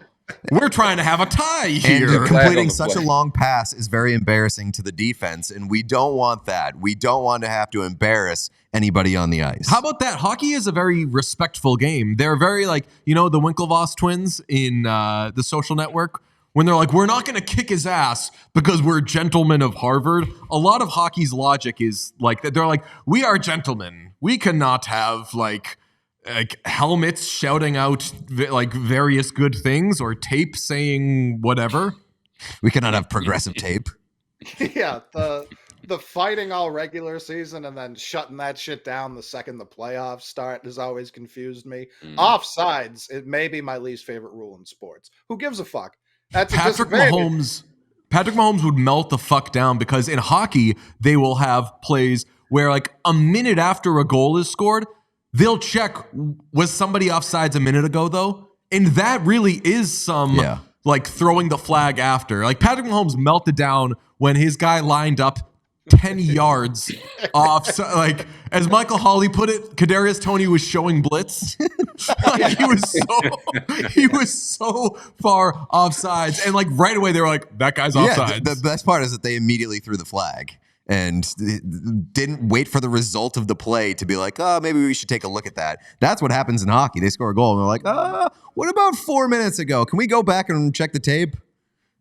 We're trying to have a tie And here. Flag on completing the such a play. long pass is very embarrassing to the defense, and we don't want that. We don't want to have to embarrass anybody on the ice. How about that? Hockey is a very respectful game. They're very like, the Winklevoss twins in The Social Network, when they're like, we're not going to kick his ass because we're gentlemen of Harvard. A lot of hockey's logic is like that. They're like, we are gentlemen. We cannot have like helmets shouting out like various good things or tape saying whatever. We cannot have progressive tape. Yeah, the fighting all regular season and then shutting that shit down the second the playoffs start has always confused me. Offsides, it may be my least favorite rule in sports. Who gives a fuck? That's Patrick Mahomes would melt the fuck down because in hockey, they will have plays where like a minute after a goal is scored, they'll check, was somebody offsides a minute ago though? And that really is some like throwing the flag after. Like Patrick Mahomes melted down when his guy lined up 10 yards off. So, like as Michael Hawley put it, Kadarius Toney was showing blitz. Like, he was so far offsides, and like right away they were like, "That guy's offsides." The best part is that they immediately threw the flag and didn't wait for the result of the play to be like, "Oh, maybe we should take a look at that." That's what happens in hockey. They score a goal and they're like, what about 4 minutes ago? Can we go back and check the tape?"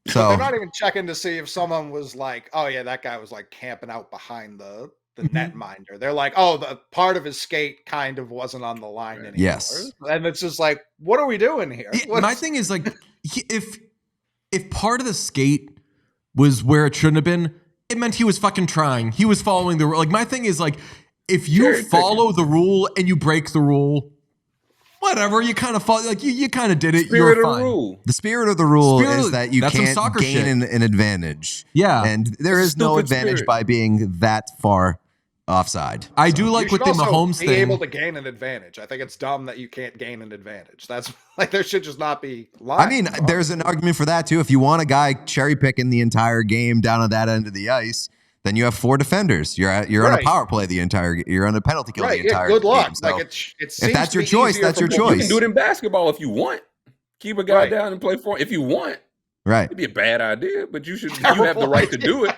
So they're not even checking to see if someone was like, "Oh yeah, that guy was like camping out behind the netminder." They're like, "Oh, the part of his skate kind of wasn't on the line anymore." Yes. And it's just like, what are we doing here? My thing is like, if part of the skate was where it shouldn't have been, it meant he was fucking trying. He was following the rule. Like my thing is like, if you follow the rule and you break the rule, whatever, you kind of follow, like you kind of did it. You're fine. The spirit of the rule is that you can't gain an advantage. Yeah. And there is no advantage by being that far offside. I do like with the Mahomes thing. Be able to gain an advantage. I think it's dumb that you can't gain an advantage. That's like there should just not be lines. I mean, there's an argument for that too. If you want a guy cherry picking the entire game down at that end of the ice, then you have 4 defenders. You're on a power play you're on a penalty kill the entire good luck. game. So like if that's your choice, that's your choice. You can do it in basketball if you want. Keep a guy down and play for him if you want. Right. It'd be a bad idea, but you have the right to do it.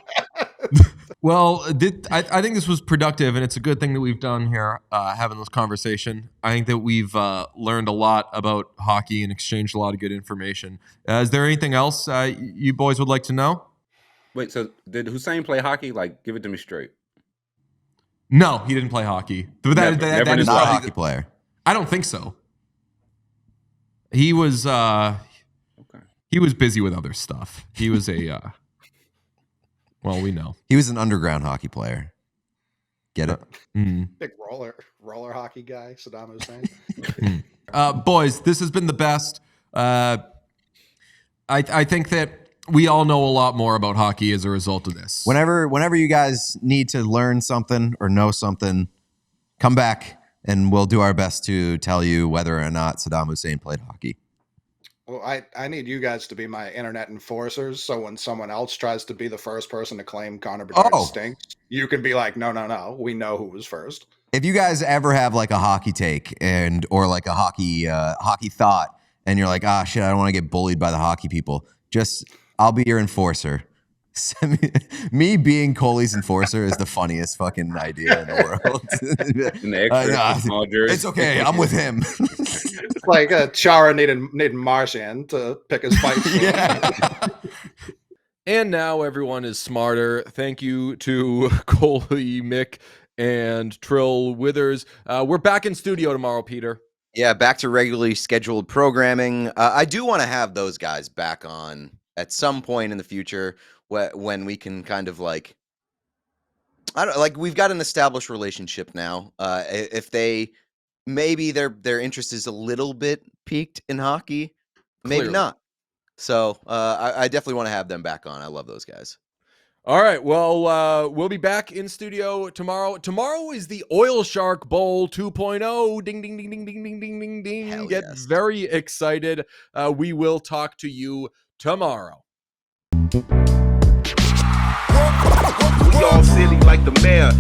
Well, I think this was productive, and it's a good thing that we've done here, having this conversation. I think that we've learned a lot about hockey and exchanged a lot of good information. Is there anything else you boys would like to know? Wait, so did Hussein play hockey? Like, give it to me straight. No, he didn't play hockey. Never That is not a hockey player. I don't think so. He was he was busy with other stuff. He was a well, we know. He was an underground hockey player. Get it? Big roller hockey guy, Saddam Hussein. Boys, this has been the best. I think that we all know a lot more about hockey as a result of this. Whenever you guys need to learn something or know something, come back and we'll do our best to tell you whether or not Saddam Hussein played hockey. Well, I need you guys to be my internet enforcers, so when someone else tries to be the first person to claim Connor Bedard stinks, you can be like, no, we know who was first. If you guys ever have like a hockey take or like a hockey thought, and you're like, shit, I don't want to get bullied by the hockey people, I'll be your enforcer. Me being Coley's enforcer is the funniest fucking idea in the world. It's okay. I'm with him. It's like Chara needed Marchand to pick his fight. Yeah. And now everyone is smarter. Thank you to Coley Mick and Trill Withers. We're back in studio tomorrow, Peter. Yeah, back to regularly scheduled programming. I do want to have those guys back on at some point in the future when we can kind of like, we've got an established relationship now. If maybe their interest is a little bit piqued in hockey, maybe Clearly not. So I definitely want to have them back on. I love those guys. All right. Well, we'll be back in studio tomorrow. Tomorrow is the Oil Shark Bowl 2.0. Ding, ding, ding, ding, ding, ding, ding, ding, ding. Hell Get yes. very excited. We will talk to you tomorrow. We all silly like the mayor.